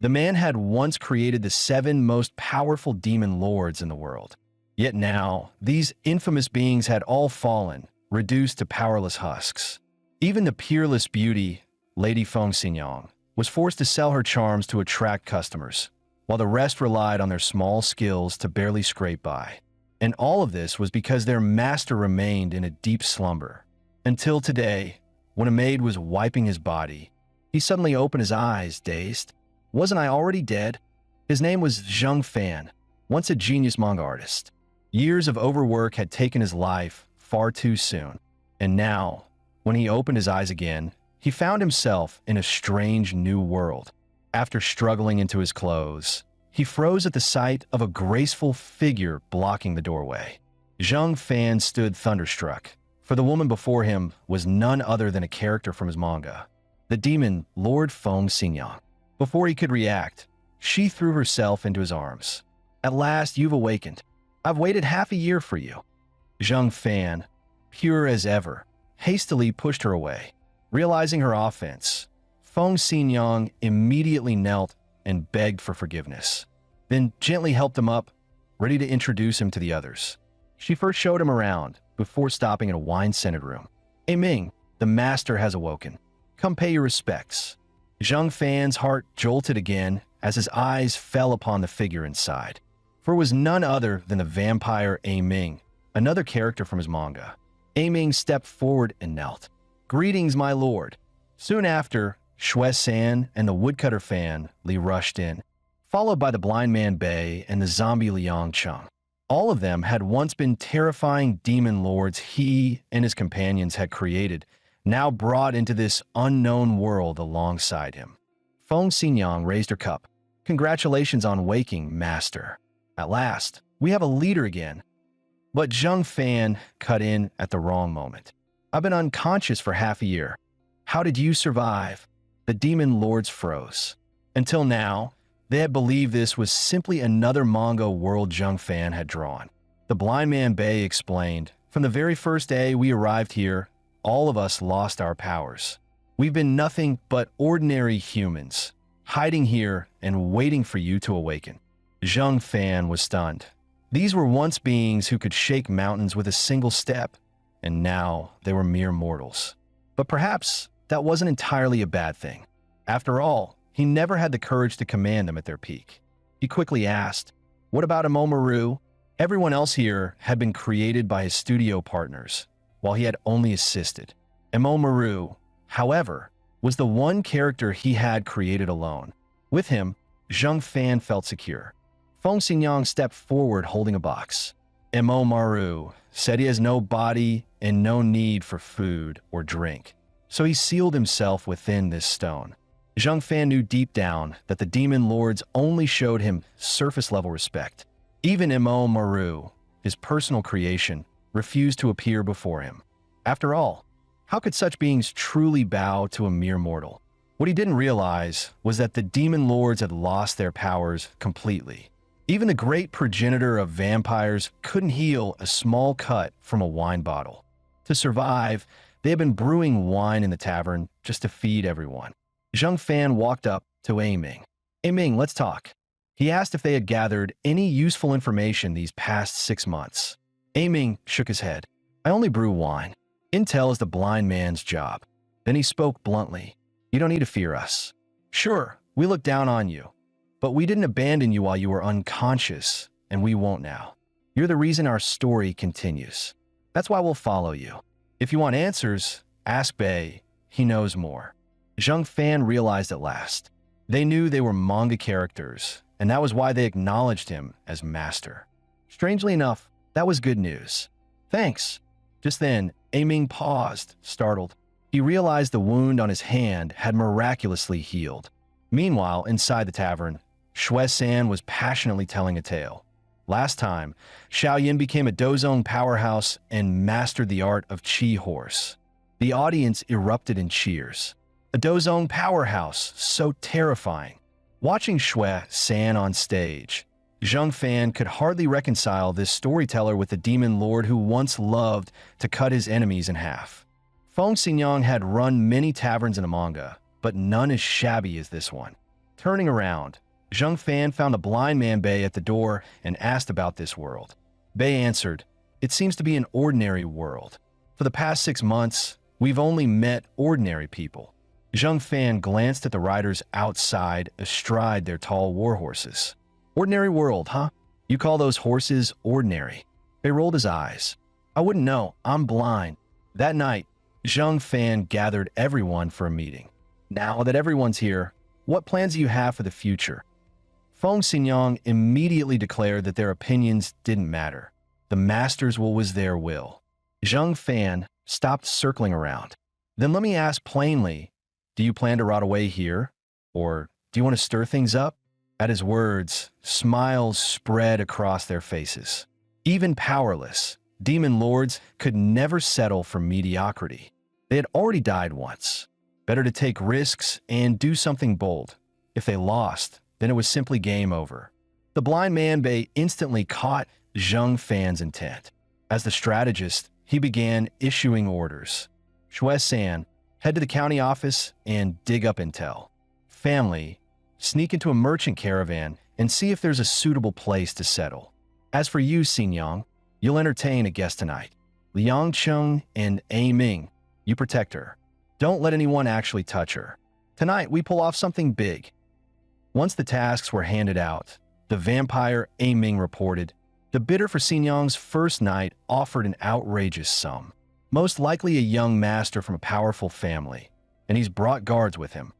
The man had once created the 7 most powerful demon lords in the world. Yet now, these infamous beings had all fallen, reduced to powerless husks. Even the peerless beauty, Lady Feng Xinyang, was forced to sell her charms to attract customers, while the rest relied on their small skills to barely scrape by. And all of this was because their master remained in a deep slumber. Until today, when a maid was wiping his body, he suddenly opened his eyes, dazed. Wasn't I already dead? His name was Zheng Fan, once a genius manga artist. Years of overwork had taken his life far too soon. And now, when he opened his eyes again, he found himself in a strange new world. After struggling into his clothes, he froze at the sight of a graceful figure blocking the doorway. Zheng Fan stood thunderstruck, for the woman before him was none other than a character from his manga, the demon Lord Feng Xinyang. Before he could react, she threw herself into his arms. At last, you've awakened. I've waited half a year for you. Zheng Fan, pure as ever, hastily pushed her away. Realizing her offense, Feng Xinyang immediately knelt and begged for forgiveness, then gently helped him up, ready to introduce him to the others. She first showed him around, before stopping in a wine-scented room. "Hey Ming, the master has awoken. Come pay your respects." Zheng Fan's heart jolted again as his eyes fell upon the figure inside. For it was none other than the vampire A Ming, another character from his manga. A Ming stepped forward and knelt. "Greetings, my lord." Soon after, Shui San and the woodcutter Fan Li rushed in, followed by the blind man Bei and the zombie Liang Cheng. All of them had once been terrifying demon lords he and his companions had created, now brought into this unknown world alongside him. Feng Xinyang raised her cup. "Congratulations on waking, master. At last, we have a leader again." But Zheng Fan cut in at the wrong moment. "I've been unconscious for half a year. How did you survive?" The demon lords froze. Until now, they had believed this was simply another manga world Zheng Fan had drawn. The blind man Bei explained, "From the very first day we arrived here, all of us lost our powers. We've been nothing but ordinary humans, hiding here and waiting for you to awaken." Zheng Fan was stunned. These were once beings who could shake mountains with a single step, and now they were mere mortals. But perhaps that wasn't entirely a bad thing. After all, he never had the courage to command them at their peak. He quickly asked, "What about Imomaru?" Everyone else here had been created by his studio partners, while he had only assisted. Imomaru, however, was the one character he had created alone. With him, Zheng Fan felt secure. Feng Xinyang stepped forward holding a box. Imomaru said he has no body and no need for food or drink, so he sealed himself within this stone. Zheng Fan knew deep down that the demon lords only showed him surface-level respect. Even Imomaru, his personal creation, refused to appear before him. After all, how could such beings truly bow to a mere mortal? What he didn't realize was that the demon lords had lost their powers completely. Even the great progenitor of vampires couldn't heal a small cut from a wine bottle. To survive, they had been brewing wine in the tavern just to feed everyone. Zheng Fan walked up to A Ming. "A Ming, let's talk." He asked if they had gathered any useful information these past 6 months. A Ming shook his head. "I only brew wine. Intel is the blind man's job." Then he spoke bluntly. "You don't need to fear us. Sure, we look down on you, but we didn't abandon you while you were unconscious, and we won't now. You're the reason our story continues. That's why we'll follow you. If you want answers, ask Bei. He knows more." Zheng Fan realized at last. They knew they were manga characters, and that was why they acknowledged him as master. Strangely enough, that was good news. "Thanks." Just then, A Ming paused, startled. He realized the wound on his hand had miraculously healed. Meanwhile, inside the tavern, Shui San was passionately telling a tale. Last time, Xiaoyan became a dozong powerhouse and mastered the art of Qi horse. The audience erupted in cheers. A dozong powerhouse, so terrifying. Watching Shui San on stage, Zheng Fan could hardly reconcile this storyteller with the demon lord who once loved to cut his enemies in half. Feng Xinyang had run many taverns in the manga, but none as shabby as this one. Turning around, Zheng Fan found a blind man Bei at the door and asked about this world. Bei answered, "It seems to be an ordinary world. For the past 6 months, we've only met ordinary people." Zheng Fan glanced at the riders outside astride their tall war horses. "Ordinary world, huh? You call those horses ordinary?" Bei rolled his eyes. "I wouldn't know. I'm blind." That night, Zheng Fan gathered everyone for a meeting. "Now that everyone's here, what plans do you have for the future?" Feng Xinyang immediately declared that their opinions didn't matter. The master's will was their will. Zheng Fan stopped circling around. "Then let me ask plainly, do you plan to rot away here? Or do you want to stir things up?" At his words, smiles spread across their faces. Even powerless, demon lords could never settle for mediocrity. They had already died once. Better to take risks and do something bold. If they lost, then it was simply game over. The blind man Bei instantly caught Zheng Fan's intent. As the strategist, he began issuing orders. Shui San, head to the county office and dig up intel. Family, sneak into a merchant caravan and see if there's a suitable place to settle. As for you, Xinyang, you'll entertain a guest tonight. Liang Cheng and A Ming, you protect her. Don't let anyone actually touch her. Tonight, we pull off something big. Once the tasks were handed out, the vampire A Ming reported, the bidder for Xinyang's first night offered an outrageous sum. Most likely a young master from a powerful family, and he's brought guards with him.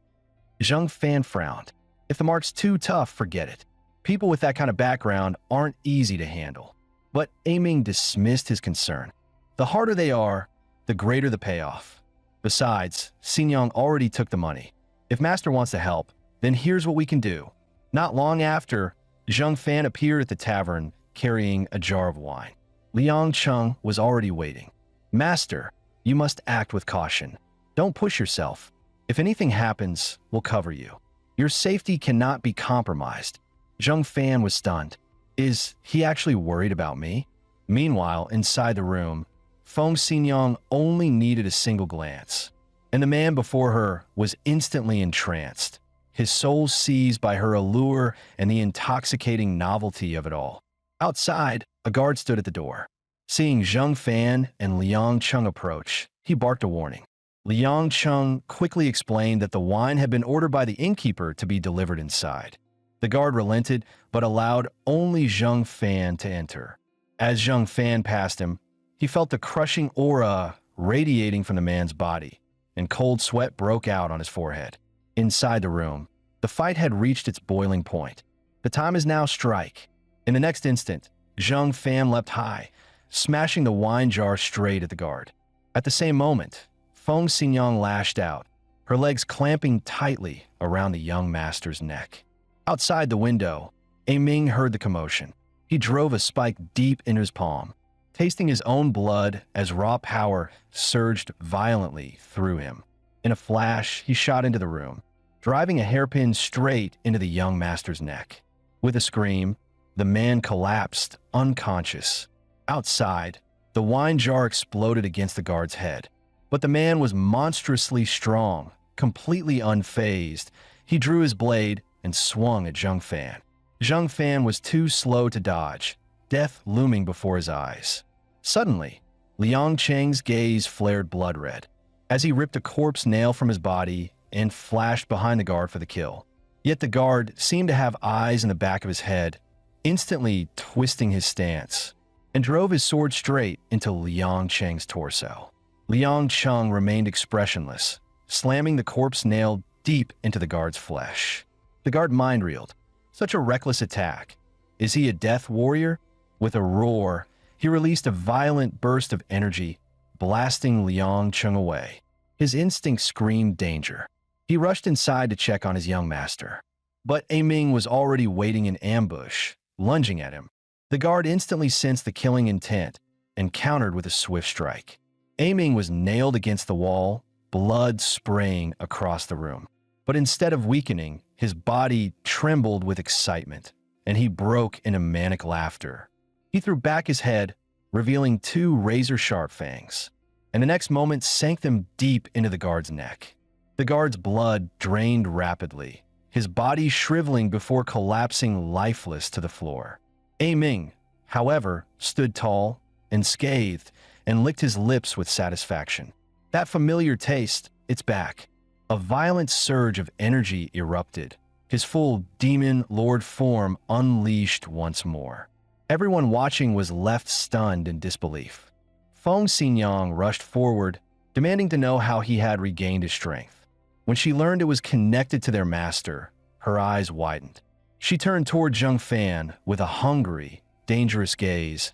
Zheng Fan frowned. If the mark's too tough, forget it. People with that kind of background aren't easy to handle. But A Ming dismissed his concern. The harder they are, the greater the payoff. Besides, Xinyang already took the money. If Master wants to help, then here's what we can do. Not long after, Zheng Fan appeared at the tavern carrying a jar of wine. Liang Cheng was already waiting. "Master, you must act with caution. Don't push yourself. If anything happens, we'll cover you. Your safety cannot be compromised." Zheng Fan was stunned. Is he actually worried about me? Meanwhile, inside the room, Feng Xinyang only needed a single glance, and the man before her was instantly entranced, his soul seized by her allure and the intoxicating novelty of it all. Outside, a guard stood at the door. Seeing Zheng Fan and Liang Cheng approach, he barked a warning. Liang Cheng quickly explained that the wine had been ordered by the innkeeper to be delivered inside. The guard relented, but allowed only Zheng Fan to enter. As Zheng Fan passed him, he felt the crushing aura radiating from the man's body, and cold sweat broke out on his forehead. Inside the room, the fight had reached its boiling point. The time is now strike. In the next instant, Zheng Fan leapt high, smashing the wine jar straight at the guard. At the same moment, Feng Xinyang lashed out, her legs clamping tightly around the young master's neck. Outside the window, A Ming heard the commotion. He drove a spike deep in his palm, tasting his own blood as raw power surged violently through him. In a flash, he shot into the room, driving a hairpin straight into the young master's neck. With a scream, the man collapsed, unconscious. Outside, the wine jar exploded against the guard's head. But the man was monstrously strong, completely unfazed. He drew his blade and swung at Zheng Fan. Zheng Fan was too slow to dodge, death looming before his eyes. Suddenly, Liang Cheng's gaze flared blood red as he ripped a corpse nail from his body and flashed behind the guard for the kill. Yet the guard seemed to have eyes in the back of his head, instantly twisting his stance, and drove his sword straight into Liang Cheng's torso. Liang Cheng remained expressionless, slamming the corpse nail deep into the guard's flesh. The guard mind-reeled. Such a reckless attack. Is he a death warrior? With a roar, he released a violent burst of energy, blasting Liang Cheng away. His instincts screamed danger. He rushed inside to check on his young master. But A Ming was already waiting in ambush, lunging at him. The guard instantly sensed the killing intent and countered with a swift strike. A Ming was nailed against the wall, blood spraying across the room. But instead of weakening, his body trembled with excitement, and he broke into manic laughter. He threw back his head, revealing 2 razor-sharp fangs, and the next moment sank them deep into the guard's neck. The guard's blood drained rapidly, his body shriveling before collapsing lifeless to the floor. Ming, however, stood tall and scathed and licked his lips with satisfaction. That familiar taste, it's back. A violent surge of energy erupted, his full demon lord form unleashed once more. Everyone watching was left stunned in disbelief. Feng Xinyang rushed forward, demanding to know how he had regained his strength. When she learned it was connected to their master, her eyes widened. She turned toward Zheng Fan with a hungry, dangerous gaze,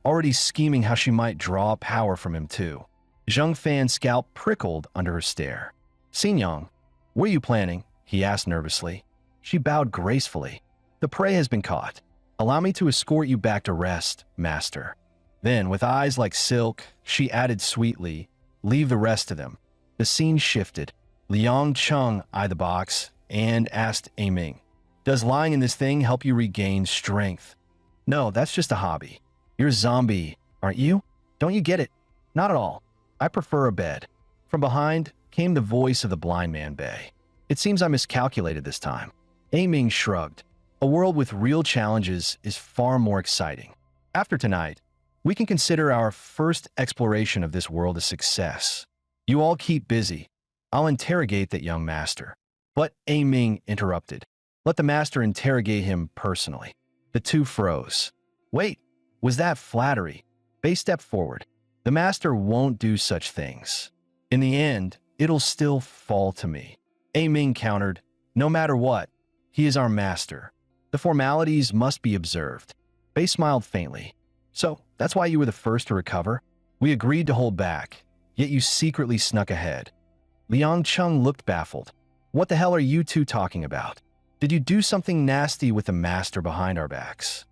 already scheming how she might draw power from him too. Zheng Fan's scalp prickled under her stare. "Xinyang, what are you planning?" he asked nervously. She bowed gracefully. "The prey has been caught. Allow me to escort you back to rest, master." Then, with eyes like silk, she added sweetly, "Leave the rest to them." The scene shifted. Liang Cheng eyed the box and asked Ming, "Does lying in this thing help you regain strength?" "No, that's just a hobby. You're a zombie, aren't you? Don't you get it?" "Not at all. I prefer a bed." From behind came the voice of the blind man Bei. "It seems I miscalculated this time." Ming shrugged. "A world with real challenges is far more exciting. After tonight, we can consider our first exploration of this world a success. You all keep busy. I'll interrogate that young master." But Ming interrupted. "Let the master interrogate him personally." The two froze. "Wait, was that flattery?" Bei stepped forward. "The master won't do such things. In the end, it'll still fall to me." Ming countered, "No matter what, he is our master. The formalities must be observed." Bei smiled faintly. "So, that's why you were the first to recover? We agreed to hold back, yet you secretly snuck ahead." Liang Cheng looked baffled. "What the hell are you two talking about? Did you do something nasty with the master behind our backs?"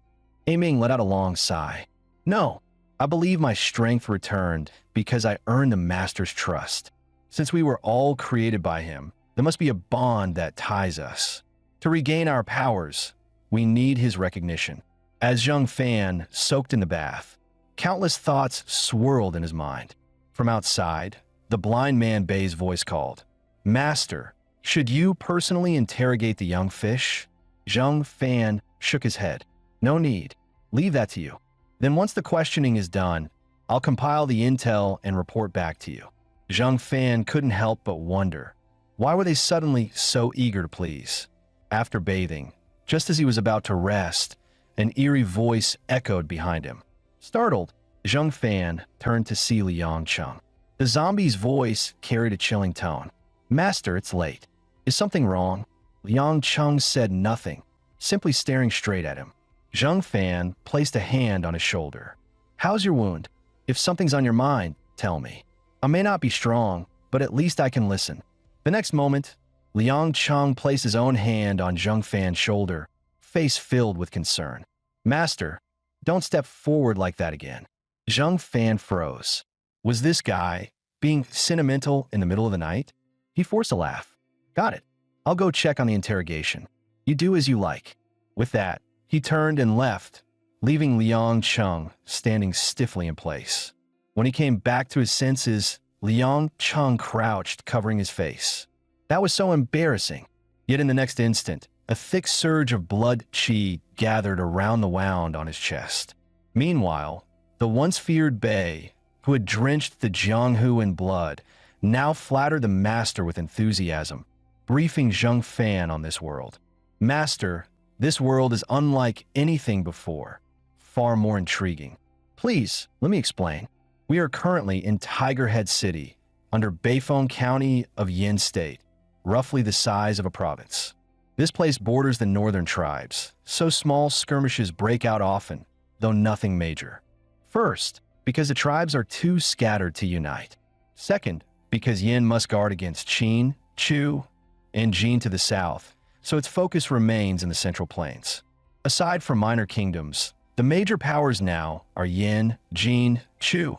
Ming let out a long sigh. "No, I believe my strength returned because I earned the master's trust. Since we were all created by him, there must be a bond that ties us. To regain our powers, we need his recognition." As Zheng Fan soaked in the bath, countless thoughts swirled in his mind. From outside, the blind man Bei's voice called, "Master, should you personally interrogate the young fish?" Zheng Fan shook his head. "No need. Leave that to you. Then once the questioning is done, I'll compile the intel and report back to you." Zheng Fan couldn't help but wonder, why were they suddenly so eager to please? After bathing, just as he was about to rest, an eerie voice echoed behind him. Startled, Zheng Fan turned to see Liang Cheng. The zombie's voice carried a chilling tone. "Master, it's late. Is something wrong?" Liang Cheng said nothing, simply staring straight at him. Zheng Fan placed a hand on his shoulder. "How's your wound? If something's on your mind, tell me. I may not be strong, but at least I can listen." The next moment, Liang Cheng placed his own hand on Zheng Fan's shoulder, face filled with concern. "Master, don't step forward like that again." Zheng Fan froze. Was this guy being sentimental in the middle of the night? He forced a laugh. "Got it. I'll go check on the interrogation. You do as you like." With that, he turned and left, leaving Liang Cheng standing stiffly in place. When he came back to his senses, Liang Cheng crouched, covering his face. That was so embarrassing. Yet in the next instant, a thick surge of blood qi gathered around the wound on his chest. Meanwhile, the once feared Bei, who had drenched the Jianghu in blood, now flattered the master with enthusiasm, briefing Zheng Fan on this world. "Master, this world is unlike anything before, far more intriguing. Please, let me explain. We are currently in Tiger Head City, under Beifeng County of Yin State, roughly the size of a province. This place borders the northern tribes, so small skirmishes break out often, though nothing major. First, because the tribes are too scattered to unite. Second, because Yin must guard against Qin, Chu, and Jin to the south, so its focus remains in the Central Plains. Aside from minor kingdoms, the major powers now are Yin, Jin, Chu,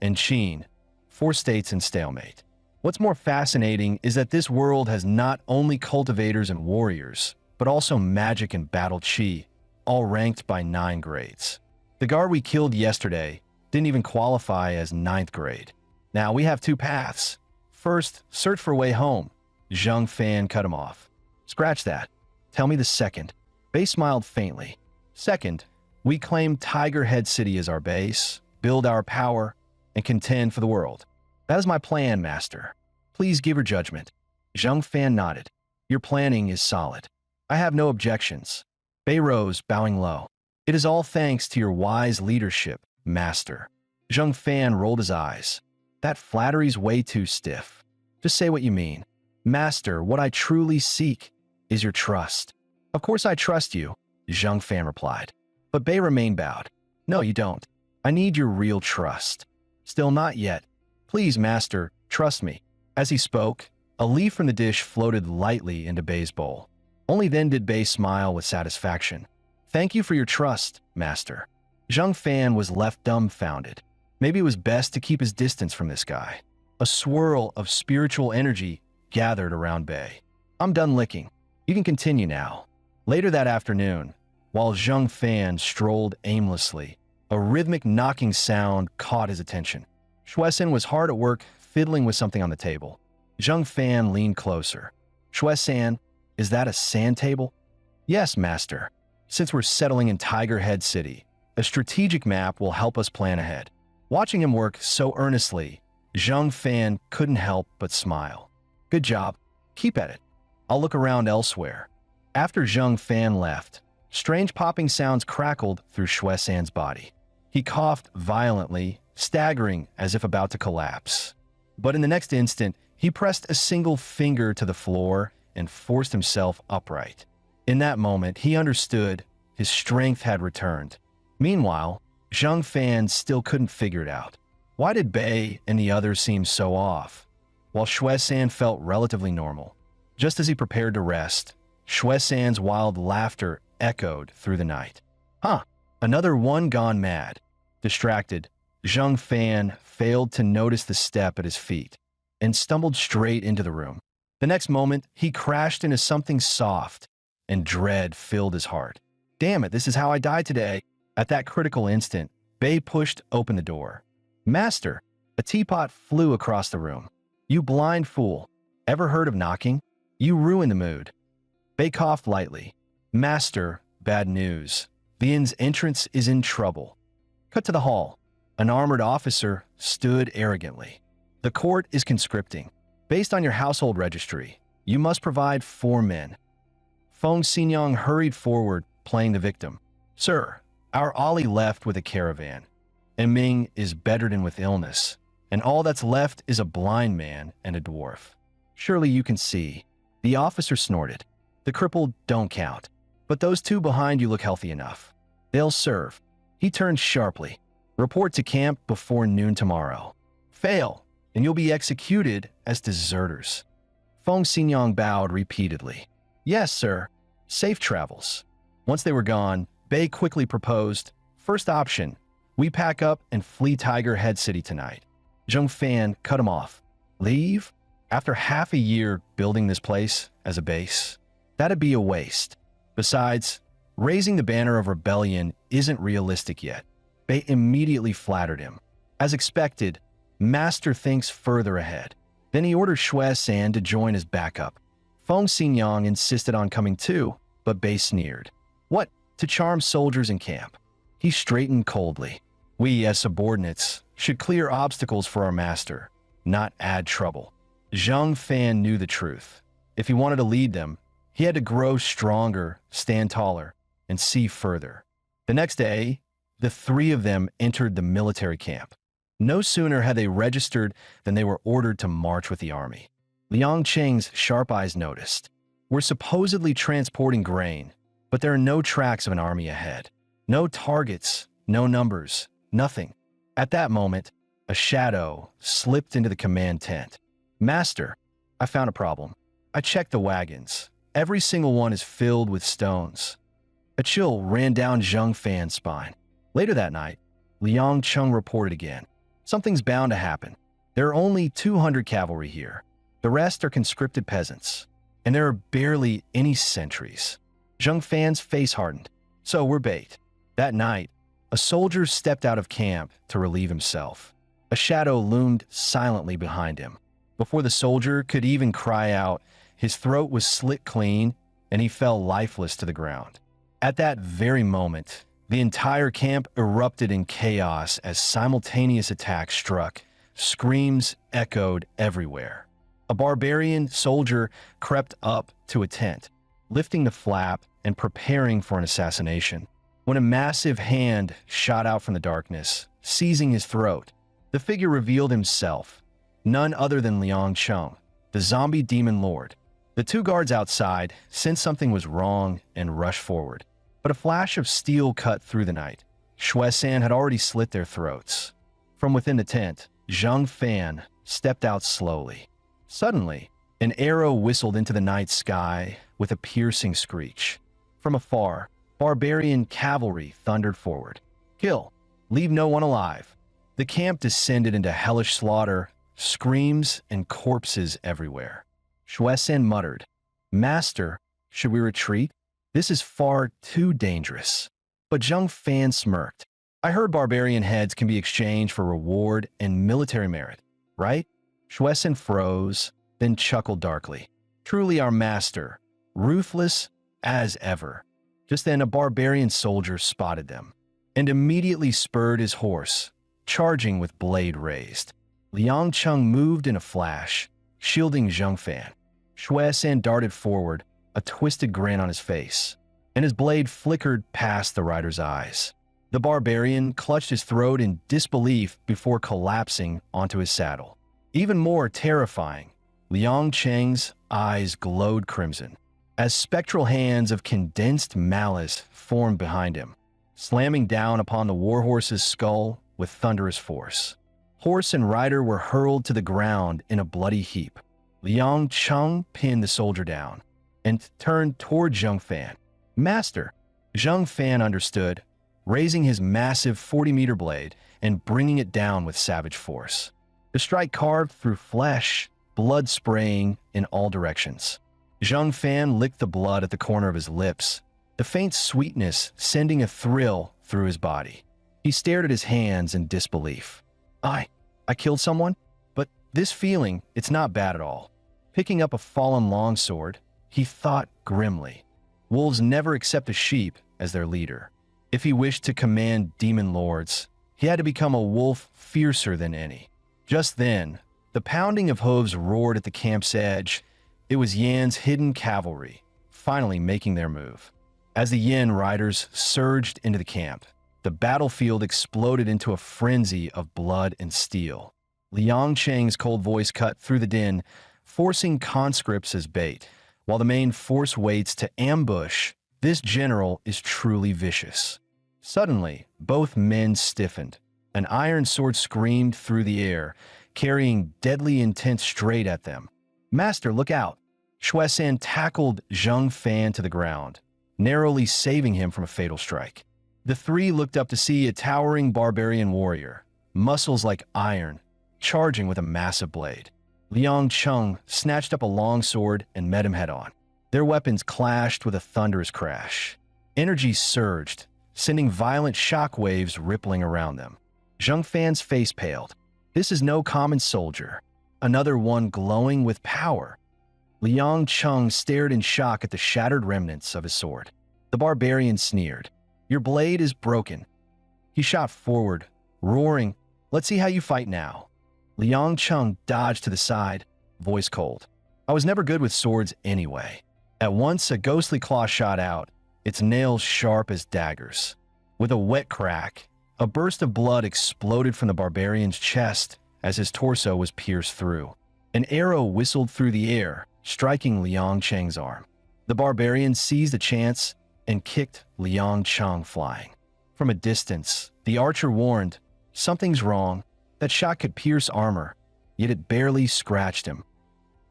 and Qin, 4 states in stalemate. What's more fascinating is that this world has not only cultivators and warriors, but also magic and battle qi, all ranked by 9 grades. The guard we killed yesterday didn't even qualify as 9th grade. Now we have 2 paths. First, search for a way home." Zheng Fan cut him off. Scratch that. Tell me the second. Bei smiled faintly. Second, we claim Tiger Head City as our base, build our power, and contend for the world. That is my plan, Master. Please give your judgment. Zhang Fan nodded. Your planning is solid. I have no objections. Bei rose, bowing low. It is all thanks to your wise leadership, Master. Zhang Fan rolled his eyes. That flattery's way too stiff. Just say what you mean. Master, what I truly seek is your trust. Of course I trust you, Zhang Fan replied. But Bei remained bowed. No, you don't. I need your real trust. Still not yet. Please, Master, trust me. As he spoke, a leaf from the dish floated lightly into Bei's bowl. Only then did Bei smile with satisfaction. Thank you for your trust, Master. Zhang Fan was left dumbfounded. Maybe it was best to keep his distance from this guy. A swirl of spiritual energy gathered around Bei. I'm done licking. You can continue now. Later that afternoon, while Zhang Fan strolled aimlessly, a rhythmic knocking sound caught his attention. Shuesan was hard at work fiddling with something on the table. Zhang Fan leaned closer. Shuesan, is that a sand table? Yes, Master. Since we're settling in Tiger Head City, a strategic map will help us plan ahead. Watching him work so earnestly, Zhang Fan couldn't help but smile. Good job. Keep at it. I'll look around elsewhere. After Zhang Fan left, strange popping sounds crackled through Shuesan's body. He coughed violently, staggering as if about to collapse. But in the next instant, he pressed a single finger to the floor and forced himself upright. In that moment, he understood his strength had returned. Meanwhile, Zhang Fan still couldn't figure it out. Why did Bei and the others seem so off, while Shuesan felt relatively normal? Just as he prepared to rest, Shuesan's wild laughter echoed through the night. Another one gone mad. Distracted, Zhang Fan failed to notice the step at his feet and stumbled straight into the room. The next moment, he crashed into something soft, and dread filled his heart. Damn it, this is how I die today. At that critical instant, Bei pushed open the door. Master, a teapot flew across the room. You blind fool. Ever heard of knocking? You ruin the mood. Bei coughed lightly. Master, bad news. The inn's entrance is in trouble. Cut to the hall. An armored officer stood arrogantly. The court is conscripting. Based on your household registry, you must provide 4 men. Feng Xinyang hurried forward, playing the victim. Sir, our Ollie left with a caravan. And Ming is bedridden with illness, and all that's left is a blind man and a dwarf. Surely you can see. The officer snorted. The crippled don't count, but those 2 behind you look healthy enough. They'll serve. He turned sharply. Report to camp before noon tomorrow. Fail, and you'll be executed as deserters. Feng Xinyang bowed repeatedly. Yes, sir. Safe travels. Once they were gone, Bei quickly proposed, first option, we pack up and flee Tiger Head City tonight. Zhang Fan cut him off. Leave? After half a year building this place as a base? That'd be a waste. Besides, raising the banner of rebellion isn't realistic yet. Bei immediately flattered him. As expected, Master thinks further ahead. Then he ordered Shuesan to join as backup. Feng Xinyang insisted on coming too, but Bei sneered. What? To charm soldiers in camp. He straightened coldly. We, as subordinates, should clear obstacles for our master, not add trouble. Zhang Fan knew the truth. If he wanted to lead them, he had to grow stronger, stand taller, and see further. The next day, the 3 of them entered the military camp. No sooner had they registered than they were ordered to march with the army. Liang Cheng's sharp eyes noticed. We're supposedly transporting grain, but there are no tracks of an army ahead. No targets, no numbers, nothing. At that moment, a shadow slipped into the command tent. Master, I found a problem. I checked the wagons. Every single one is filled with stones. A chill ran down Zhang Fan's spine. Later that night, Liang Cheng reported again. Something's bound to happen. There are only 200 cavalry here. The rest are conscripted peasants. And there are barely any sentries. Zhang Fan's face hardened. So we're bait. That night, a soldier stepped out of camp to relieve himself. A shadow loomed silently behind him. Before the soldier could even cry out, His throat was slit clean, and he fell lifeless to the ground. At that very moment, the entire camp erupted in chaos as simultaneous attacks struck. Screams echoed everywhere. A barbarian soldier crept up to a tent, lifting the flap and preparing for an assassination, when a massive hand shot out from the darkness, seizing his throat. The figure revealed himself, none other than Liang Chung, the zombie demon lord. The two guards outside sensed something was wrong and rushed forward, but a flash of steel cut through the night. Shuesan had already slit their throats. From within the tent, Zhang Fan stepped out slowly. Suddenly, an arrow whistled into the night sky with a piercing screech. From afar, barbarian cavalry thundered forward. Kill! Leave no one alive! The camp descended into hellish slaughter, screams and corpses everywhere. Shuesan muttered, "Master, should we retreat? This is far too dangerous." But Zhang Fan smirked. "I heard barbarian heads can be exchanged for reward and military merit, right?" Shuesan froze, then chuckled darkly. "Truly our master, ruthless as ever." Just then a barbarian soldier spotted them, and immediately spurred his horse, charging with blade raised. Liang Chung moved in a flash, shielding Zhang Fan. Shuesan darted forward, a twisted grin on his face, and his blade flickered past the rider's eyes. The barbarian clutched his throat in disbelief before collapsing onto his saddle. Even more terrifying, Liang Cheng's eyes glowed crimson, as spectral hands of condensed malice formed behind him, slamming down upon the warhorse's skull with thunderous force. Horse and rider were hurled to the ground in a bloody heap. Liang Chung pinned the soldier down and turned toward Zhang Fan. "Master!" Zhang Fan understood, raising his massive 40-meter blade and bringing it down with savage force. The strike carved through flesh, blood spraying in all directions. Zhang Fan licked the blood at the corner of his lips, the faint sweetness sending a thrill through his body. He stared at his hands in disbelief. I killed someone? But this feeling, it's not bad at all." Picking up a fallen longsword, he thought grimly. Wolves never accept a sheep as their leader. If he wished to command demon lords, he had to become a wolf fiercer than any. Just then, the pounding of hooves roared at the camp's edge. It was Yan's hidden cavalry, finally making their move. As the Yan riders surged into the camp, the battlefield exploded into a frenzy of blood and steel. Liang Cheng's cold voice cut through the din, forcing conscripts as bait, while the main force waits to ambush. This general is truly vicious. Suddenly, both men stiffened. An iron sword screamed through the air, carrying deadly intent straight at them. "Master, look out!" Shuesan tackled Zhang Fan to the ground, narrowly saving him from a fatal strike. The three looked up to see a towering barbarian warrior, muscles like iron, charging with a massive blade. Liang Chung snatched up a longsword and met him head-on. Their weapons clashed with a thunderous crash. Energy surged, sending violent shockwaves rippling around them. Zhang Fan's face paled. This is no common soldier, another one glowing with power. Liang Chung stared in shock at the shattered remnants of his sword. The barbarian sneered. "Your blade is broken." He shot forward, roaring, "Let's see how you fight now." Liang Chung dodged to the side, voice cold. "I was never good with swords anyway." At once, a ghostly claw shot out, its nails sharp as daggers. With a wet crack, a burst of blood exploded from the barbarian's chest as his torso was pierced through. An arrow whistled through the air, striking Liang Cheng's arm. The barbarian seized the chance and kicked Liang Chung flying. From a distance, the archer warned, "Something's wrong. That shot could pierce armor," yet it barely scratched him.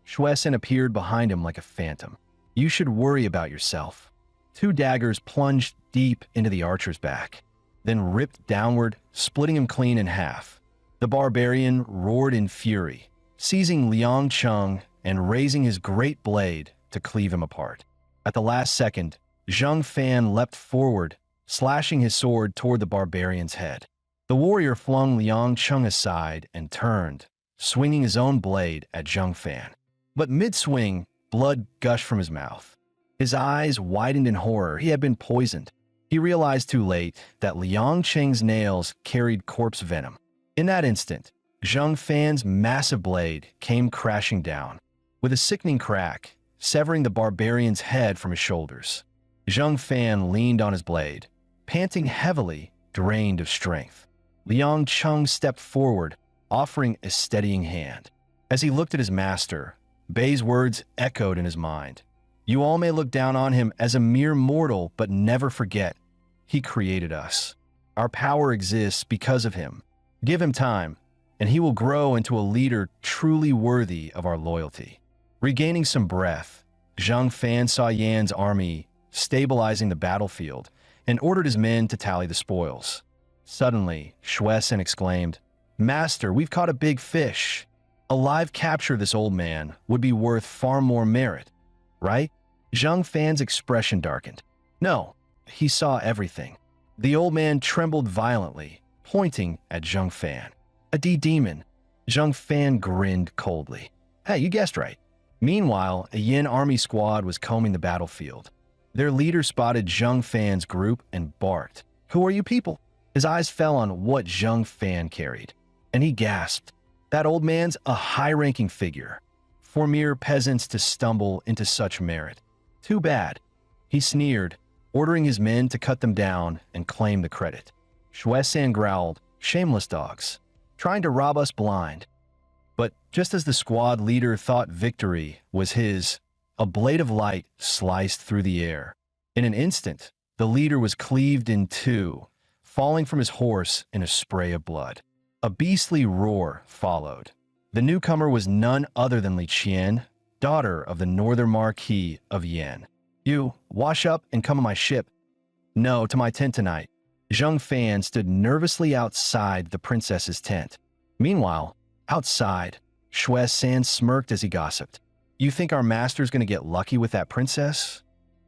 Shuesan appeared behind him like a phantom. "You should worry about yourself." Two daggers plunged deep into the archer's back, then ripped downward, splitting him clean in half. The barbarian roared in fury, seizing Liang Chung and raising his great blade to cleave him apart. At the last second, Zhang Fan leapt forward, slashing his sword toward the barbarian's head. The warrior flung Liang Chung aside and turned, swinging his own blade at Zhang Fan. But mid-swing, Blood gushed from his mouth. His eyes widened in horror. He had been poisoned. He realized too late that Liang Qing's nails carried corpse venom. In that instant, Zhang Fan's massive blade came crashing down, with a sickening crack, severing the barbarian's head from his shoulders. Zhang Fan leaned on his blade, panting heavily, drained of strength. Liang Qing stepped forward, offering a steadying hand. As he looked at his master, Bei's words echoed in his mind. You all may look down on him as a mere mortal, but never forget, he created us. Our power exists because of him. Give him time, and he will grow into a leader truly worthy of our loyalty. Regaining some breath, Zhang Fan saw Yan's army stabilizing the battlefield and ordered his men to tally the spoils. Suddenly, Shuesen exclaimed, Master, we've caught a big fish. A live capture of this old man would be worth far more merit, right? Zhang Fan's expression darkened. No, he saw everything. The old man trembled violently, pointing at Zhang Fan. A demon. Zhang Fan grinned coldly. Hey, you guessed right. Meanwhile, a Yin army squad was combing the battlefield. Their leader spotted Zhang Fan's group and barked. Who are you people? His eyes fell on what Zhang Fan carried, and he gasped. That old man's a high-ranking figure. For mere peasants to stumble into such merit. Too bad. He sneered, ordering his men to cut them down and claim the credit. Shuesan growled, shameless dogs, trying to rob us blind. But just as the squad leader thought victory was his, a blade of light sliced through the air. In an instant, the leader was cleaved in two, falling from his horse in a spray of blood. A beastly roar followed. The newcomer was none other than Li Qian, daughter of the northern Marquis of Yan. You, wash up and come on my ship. No, to my tent tonight. Zhang Fan stood nervously outside the princess's tent. Meanwhile, outside, Shuesan smirked as he gossiped. You think our master's going to get lucky with that princess?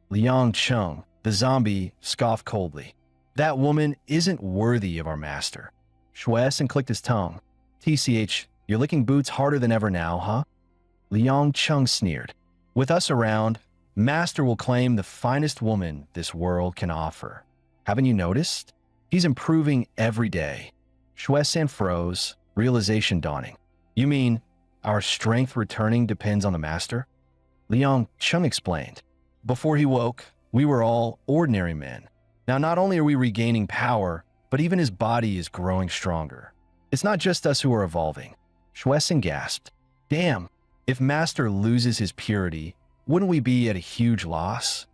Liang Qing, the zombie, scoffed coldly. That woman isn't worthy of our master. Shuesan clicked his tongue. TCH, you're licking boots harder than ever now, huh? Liang Qing sneered. With us around, master will claim the finest woman this world can offer. Haven't you noticed? He's improving every day. Shuesan froze, realization dawning. You mean our strength returning depends on the master? Liang Qing explained. Before he woke, we were all ordinary men. Now not only are we regaining power, but even his body is growing stronger. It's not just us who are evolving. Shuesan gasped. Damn, if master loses his purity, wouldn't we be at a huge loss?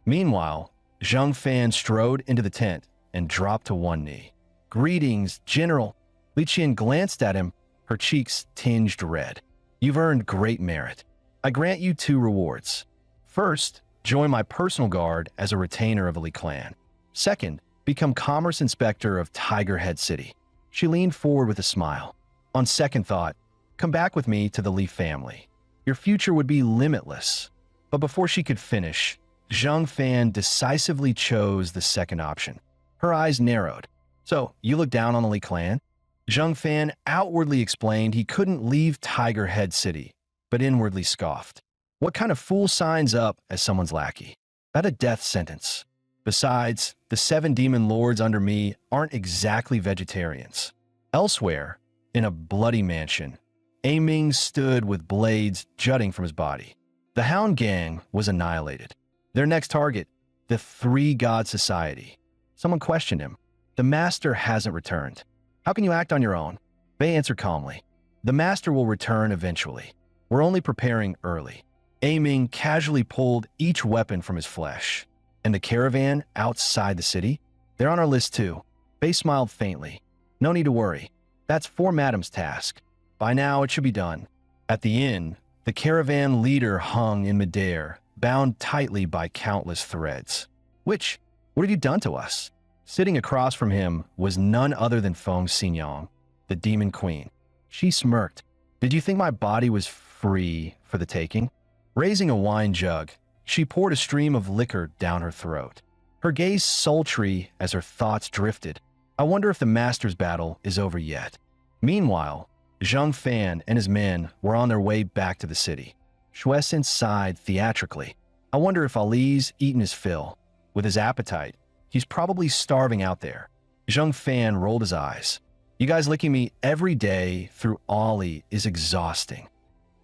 Meanwhile, Zhang Fan strode into the tent and dropped to one knee. Greetings, General. Li Qian glanced at him, her cheeks tinged red. You've earned great merit. I grant you 2 rewards. First, join my personal guard as a retainer of the Li clan. Second, become Commerce Inspector of Tiger Head City. She leaned forward with a smile. On second thought, come back with me to the Li family. Your future would be limitless. But before she could finish, Zhang Fan decisively chose the second option. Her eyes narrowed. So, you look down on the Li clan? Zhang Fan outwardly explained he couldn't leave Tiger Head City, but inwardly scoffed. What kind of fool signs up as someone's lackey? That a death sentence. Besides, the 7 demon lords under me aren't exactly vegetarians. Elsewhere, in a bloody mansion, Ming stood with blades jutting from his body. The Hound Gang was annihilated. Their next target, the 3-God Society. Someone questioned him. The Master hasn't returned. How can you act on your own? Bei answered calmly. The Master will return eventually. We're only preparing early. Ming casually pulled each weapon from his flesh. And the caravan outside the city? They're on our list too. Bei smiled faintly. No need to worry. That's 4 Madam's task. By now, it should be done. At the inn, the caravan leader hung in midair, bound tightly by countless threads. What have you done to us? Sitting across from him was none other than Feng Xinyang, the demon queen. She smirked. Did you think my body was free for the taking? Raising a wine jug, she poured a stream of liquor down her throat. Her gaze sultry as her thoughts drifted. I wonder if the master's battle is over yet. Meanwhile, Zhang Fan and his men were on their way back to the city. Shueisen sighed theatrically. I wonder if Ali's eaten his fill. With his appetite, he's probably starving out there. Zhang Fan rolled his eyes. You guys licking me every day through Ali is exhausting.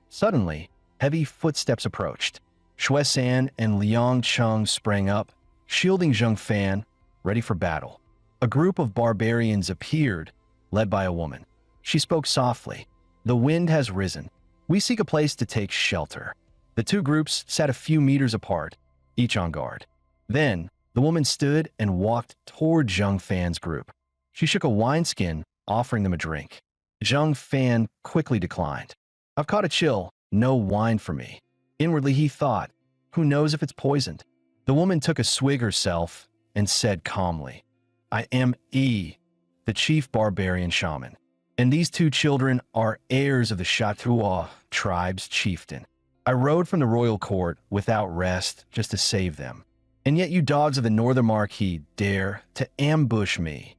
Suddenly, heavy footsteps approached. Shueisen and Liang Cheng sprang up, shielding Zhang Fan, ready for battle. A group of barbarians appeared, led by a woman. She spoke softly. The wind has risen. We seek a place to take shelter. The two groups sat a few meters apart, each on guard. Then, the woman stood and walked toward Zhang Fan's group. She shook a wineskin, offering them a drink. Zhang Fan quickly declined. I've caught a chill, no wine for me. Inwardly he thought, who knows if it's poisoned? The woman took a swig herself and said calmly, I am the chief barbarian shaman, and these two children are heirs of the Chatua tribe's chieftain. I rode from the royal court without rest just to save them. And yet you dogs of the Northern Marquis dare to ambush me.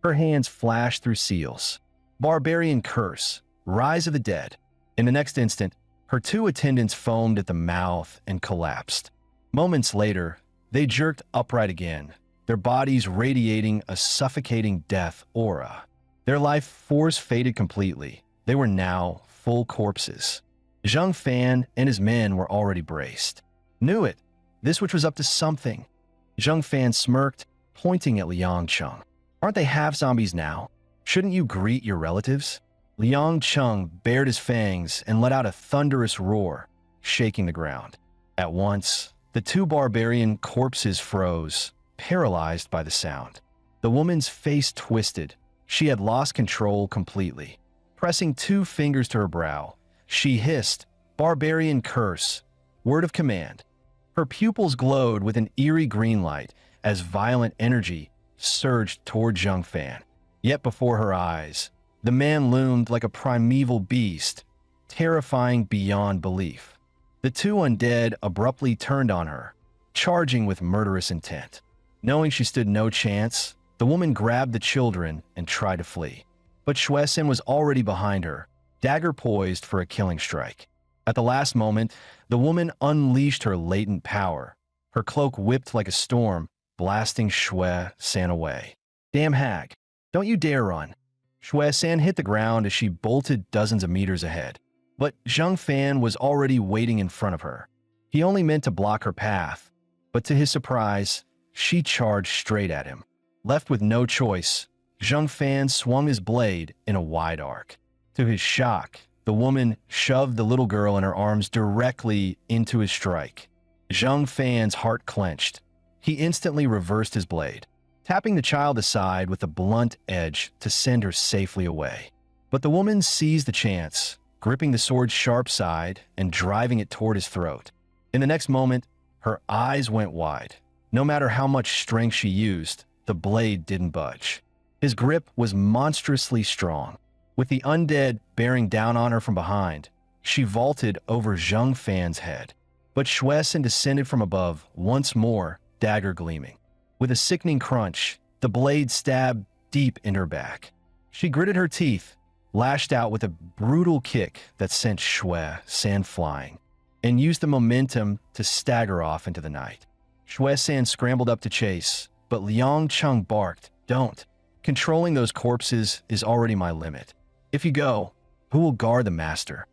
Her hands flashed through seals. Barbarian curse, rise of the dead. In the next instant, her two attendants foamed at the mouth and collapsed. Moments later, they jerked upright again, their bodies radiating a suffocating death aura. Their life force faded completely. They were now full corpses. Zhang Fan and his men were already braced. Knew it. This witch was up to something. Zhang Fan smirked, pointing at Liang Cheng. Aren't they half zombies now? Shouldn't you greet your relatives? Liang Cheng bared his fangs and let out a thunderous roar, shaking the ground. At once, the two barbarian corpses froze, paralyzed by the sound. The woman's face twisted. She had lost control completely. Pressing two fingers to her brow, she hissed, "Barbarian curse, word of command." Her pupils glowed with an eerie green light as violent energy surged toward Zhang Fan. Yet before her eyes, the man loomed like a primeval beast, terrifying beyond belief. The two undead abruptly turned on her, charging with murderous intent. Knowing she stood no chance, the woman grabbed the children and tried to flee. But Shueisen was already behind her, dagger poised for a killing strike. At the last moment, the woman unleashed her latent power. Her cloak whipped like a storm, blasting Shueisen away. Damn hag, don't you dare run. Shueisen hit the ground as she bolted dozens of meters ahead. But Zhang Fan was already waiting in front of her. He only meant to block her path, but to his surprise, she charged straight at him. Left with no choice, Zhang Fan swung his blade in a wide arc. To his shock, the woman shoved the little girl in her arms directly into his strike. Zhang Fan's heart clenched. He instantly reversed his blade, tapping the child aside with a blunt edge to send her safely away. But the woman seized the chance, gripping the sword's sharp side and driving it toward his throat. In the next moment, her eyes went wide. No matter how much strength she used, the blade didn't budge. His grip was monstrously strong. With the undead bearing down on her from behind, she vaulted over Zhang Fan's head. But Shueisen descended from above, once more, dagger gleaming. With a sickening crunch, the blade stabbed deep in her back. She gritted her teeth, lashed out with a brutal kick that sent Shueisen flying, and used the momentum to stagger off into the night. Shueisen scrambled up to chase, but Liang Cheng barked, "Don't. Controlling those corpses is already my limit. If you go, who will guard the master?"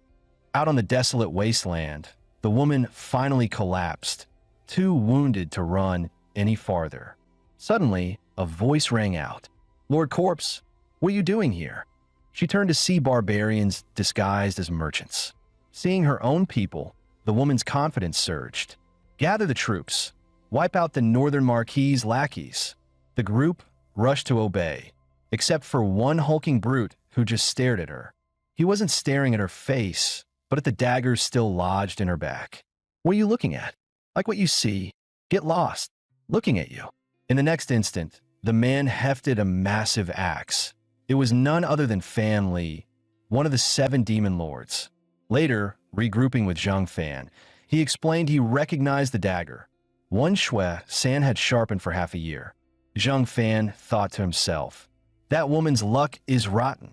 Out on the desolate wasteland, the woman finally collapsed, too wounded to run any farther. Suddenly, a voice rang out. "Lord Corpse, what are you doing here?" She turned to see barbarians disguised as merchants. Seeing her own people, the woman's confidence surged. "Gather the troops. Wipe out the Northern Marquis' lackeys." The group rushed to obey, except for one hulking brute who just stared at her. He wasn't staring at her face, but at the daggers still lodged in her back. "What are you looking at? Like what you see. Get lost. Looking at you." In the next instant, the man hefted a massive axe. It was none other than Fan Li, one of the 7 demon lords. Later, regrouping with Zhang Fan, he explained he recognized the dagger. One Shueisen had sharpened for half a year. Zhang Fan thought to himself, that woman's luck is rotten,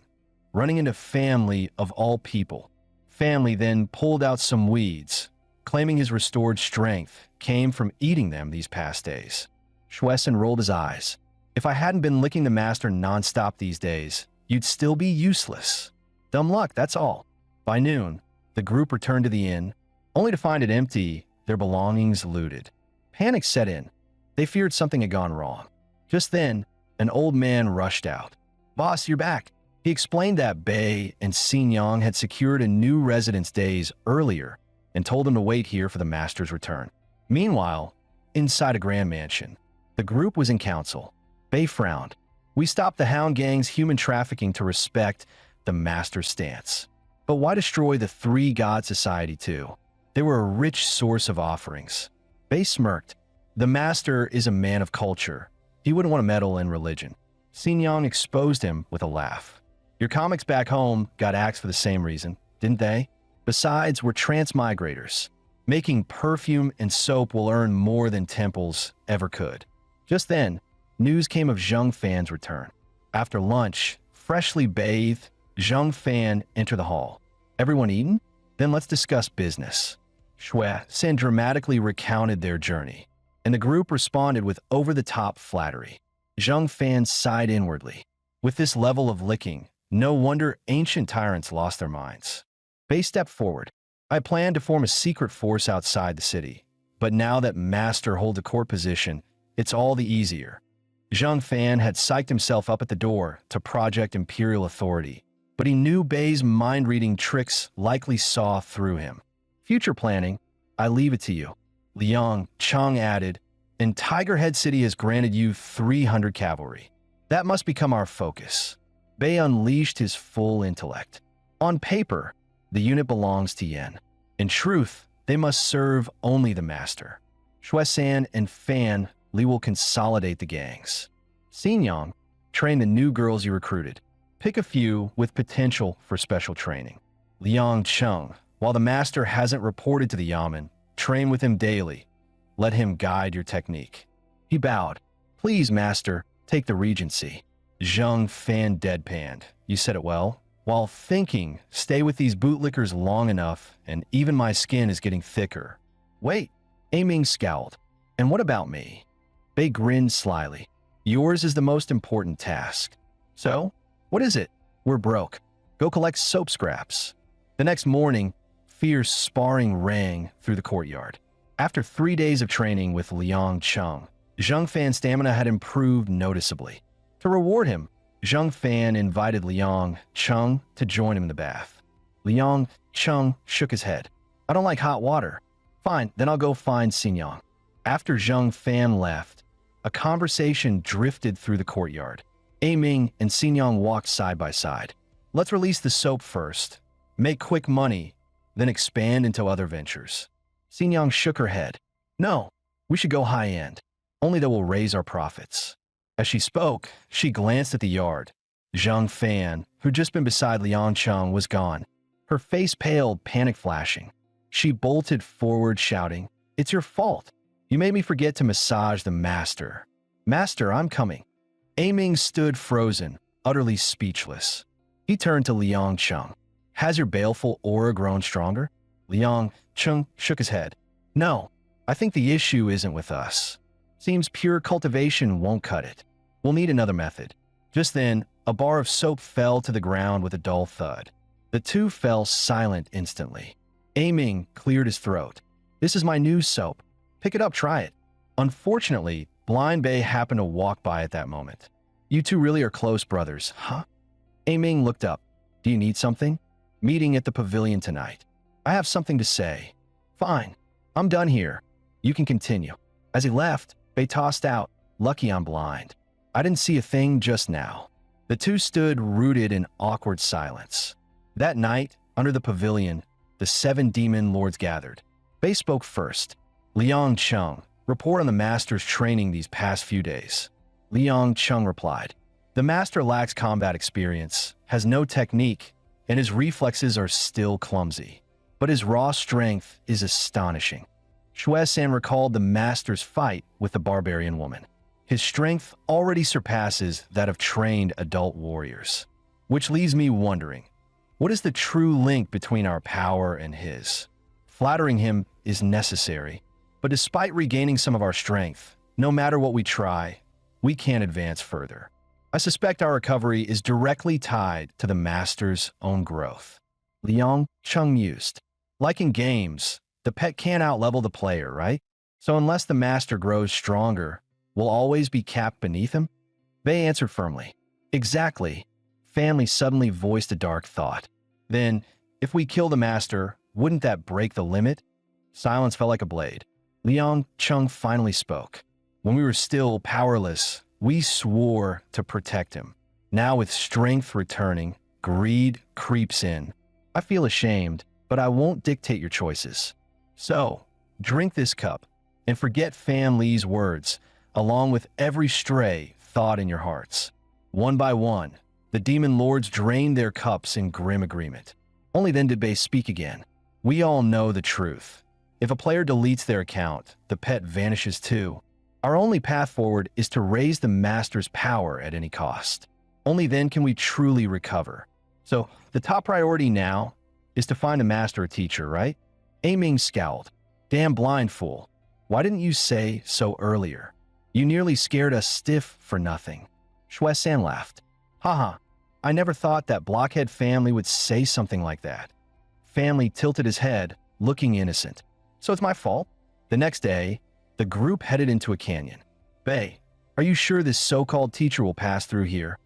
running into family of all people. family then pulled out some weeds, claiming his restored strength came from eating them these past days. Schwesen rolled his eyes. If I hadn't been licking the master nonstop these days, you'd still be useless. Dumb luck, that's all. By noon, the group returned to the inn, only to find it empty, their belongings looted. Panic set in. They feared something had gone wrong. Just then, an old man rushed out. "Boss, you're back." He explained that Bei and Xin Yang had secured a new residence days earlier and told them to wait here for the master's return. Meanwhile, inside a grand mansion, the group was in council. Bei frowned. "We stopped the Hound Gang's human trafficking to respect the master's stance. But why destroy the three-god society too? They were a rich source of offerings." Bei smirked. "The master is a man of culture. He wouldn't want to meddle in religion." Xin Yang exposed him with a laugh. "Your comics back home got axed for the same reason, didn't they? Besides, we're transmigrators. Making perfume and soap will earn more than temples ever could." Just then, news came of Zheng Fan's return. After lunch, freshly bathed, Zheng Fan entered the hall. "Everyone eaten? Then let's discuss business." Schwesen dramatically recounted their journey, and the group responded with over-the-top flattery. Zheng Fan sighed inwardly. With this level of licking, no wonder ancient tyrants lost their minds. Bei stepped forward. "I planned to form a secret force outside the city, but now that Master holds a court position, it's all the easier." Zheng Fan had psyched himself up at the door to project imperial authority, but he knew Bei's mind-reading tricks likely saw through him. "Future planning, I leave it to you." Liang Cheng added, "And Tiger Head City has granted you 300 cavalry. That must become our focus." Bei unleashed his full intellect. "On paper, the unit belongs to Yen. In truth, they must serve only the master. Schwesen and Fan Li will consolidate the gangs. Xin Yang, train the new girls you recruited. Pick a few with potential for special training. Liang Cheng, while the master hasn't reported to the Yamen, train with him daily. Let him guide your technique." He bowed. "Please, master, take the regency." Zheng Fan deadpanned. "You said it well." While thinking, "Stay with these bootlickers long enough, and even my skin is getting thicker." "Wait," Aiming scowled. "And what about me?" Bei grinned slyly. "Yours is the most important task." "So? What is it?" "We're broke. Go collect soap scraps." The next morning, fierce sparring rang through the courtyard. After 3 days of training with Liang Cheng, Zheng Fan's stamina had improved noticeably. To reward him, Zheng Fan invited Liang Cheng to join him in the bath. Liang Cheng shook his head. "I don't like hot water." "Fine, then I'll go find Xin Yang." After Zheng Fan left, a conversation drifted through the courtyard. Aiming and Xin Yang walked side by side. "Let's release the soap first. Make quick money, then expand into other ventures." Xin Yang shook her head. "No, we should go high-end. Only that will raise our profits." As she spoke, she glanced at the yard. Zheng Fan, who'd just been beside Liang Cheng, was gone. Her face paled, panic flashing. She bolted forward, shouting, "It's your fault. You made me forget to massage the master." "Master, I'm coming." Aiming stood frozen, utterly speechless. He turned to Liang Cheng. "Has your baleful aura grown stronger?" Liang Cheng shook his head. "No, I think the issue isn't with us. Seems pure cultivation won't cut it. We'll need another method." Just then, a bar of soap fell to the ground with a dull thud. The two fell silent instantly. Aiming cleared his throat. "This is my new soap. Pick it up, try it." Unfortunately, Blind Bei happened to walk by at that moment. "You two really are close brothers, huh?" Aiming looked up. "Do you need something?" "Meeting at the pavilion tonight. I have something to say." "Fine. I'm done here. You can continue." As he left, Bei tossed out, "Lucky I'm blind. I didn't see a thing just now." The two stood rooted in awkward silence. That night, under the pavilion, the 7 demon lords gathered. Bei spoke first. "Liang Cheng, report on the master's training these past few days." Liang Cheng replied, "The master lacks combat experience, has no technique, and his reflexes are still clumsy. But his raw strength is astonishing." Schwesen recalled the master's fight with the barbarian woman. His strength already surpasses that of trained adult warriors. Which leaves me wondering, What is the true link between our power and his? Flattering him is necessary, but despite regaining some of our strength, no matter what we try, we can't advance further. I suspect our recovery is directly tied to the master's own growth. Liang Chung mused. Like in games, the pet can't outlevel the player, right? So unless the master grows stronger, we'll always be capped beneath him? Bei answered firmly. Exactly. Family suddenly voiced a dark thought. Then, if we kill the master, wouldn't that break the limit? Silence fell like a blade. Liang Chung finally spoke. When we were still powerless, we swore to protect him. Now with strength returning, greed creeps in. I feel ashamed, but I won't dictate your choices. So, drink this cup, and forget Fan Li's words, along with every stray thought in your hearts. One by one, the demon lords drained their cups in grim agreement. Only then did Bei speak again. We all know the truth. If a player deletes their account, the pet vanishes too. Our only path forward is to raise the master's power at any cost. Only then can we truly recover. So, the top priority now is to find a master or teacher, right? Aiming scowled. Damn blind fool. Why didn't you say so earlier? You nearly scared us stiff for nothing. Shuesan laughed. Haha, I never thought that blockhead Family would say something like that. Family tilted his head, looking innocent. So it's my fault? The next day, the group headed into a canyon. Bei, are you sure this so-called teacher will pass through here?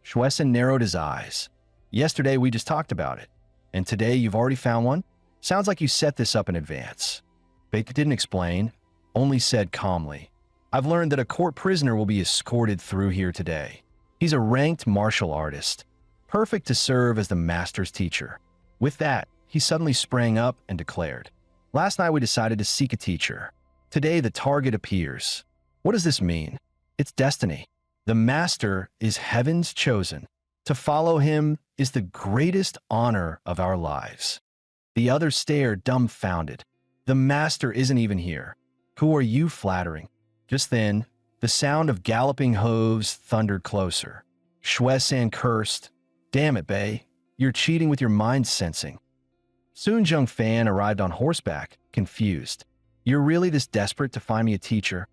Shuesan narrowed his eyes. Yesterday we just talked about it. And today you've already found one? Sounds like you set this up in advance. Bei didn't explain, only said calmly. I've learned that a court prisoner will be escorted through here today. He's a ranked martial artist, perfect to serve as the master's teacher. With that, he suddenly sprang up and declared, Last night we decided to seek a teacher. Today the target appears. What does this mean? It's destiny. The master is heaven's chosen. To follow him is the greatest honor of our lives. The others stared dumbfounded. The master isn't even here. Who are you flattering? Just then, the sound of galloping hooves thundered closer. Shuesan cursed. Damn it, Bei. You're cheating with your mind sensing. Soon Zheng Fan arrived on horseback, confused. You're really this desperate to find me a teacher?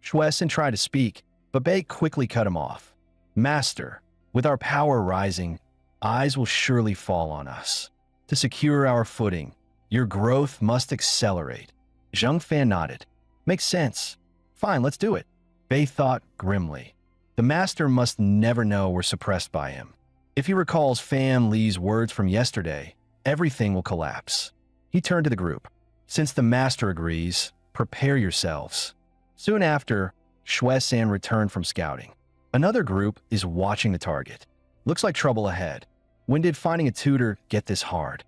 Shuesan tried to speak, but Bei quickly cut him off. Master, with our power rising, eyes will surely fall on us. To secure our footing, your growth must accelerate. Zheng Fan nodded. Makes sense. Fine, let's do it. Bei thought grimly. The master must never know we're suppressed by him. If he recalls Fan Li's words from yesterday, everything will collapse. He turned to the group. Since the master agrees, prepare yourselves. Soon after, Shuesan returned from scouting. Another group is watching the target. Looks like trouble ahead. When did finding a tutor get this hard?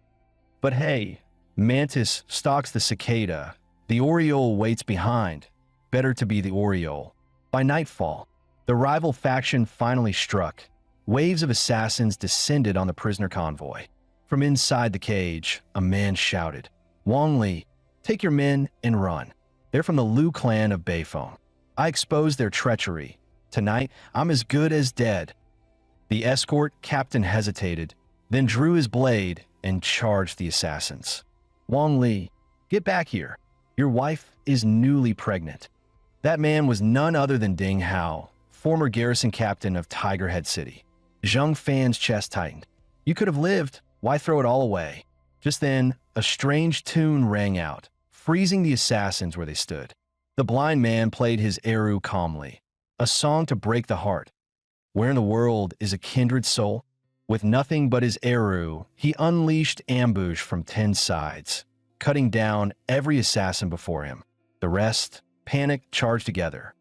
But hey, Mantis stalks the cicada. The Oriole waits behind. Better to be the Oriole. By nightfall, the rival faction finally struck. Waves of assassins descended on the prisoner convoy. From inside the cage, a man shouted, Wang Li, take your men and run. They're from the Liu clan of Beifeng. I exposed their treachery. Tonight, I'm as good as dead. The escort captain hesitated, then drew his blade and charged the assassins. Wang Li, get back here. Your wife is newly pregnant. That man was none other than Ding Hao, former garrison captain of Tiger Head City. Zheng Fan's chest tightened. You could have lived. Why throw it all away? Just then, a strange tune rang out, freezing the assassins where they stood. The blind man played his eru calmly, a song to break the heart. Where in the world is a kindred soul? With nothing but his eru, he unleashed ambush from 10 sides, cutting down every assassin before him. The rest, panicked, charged together.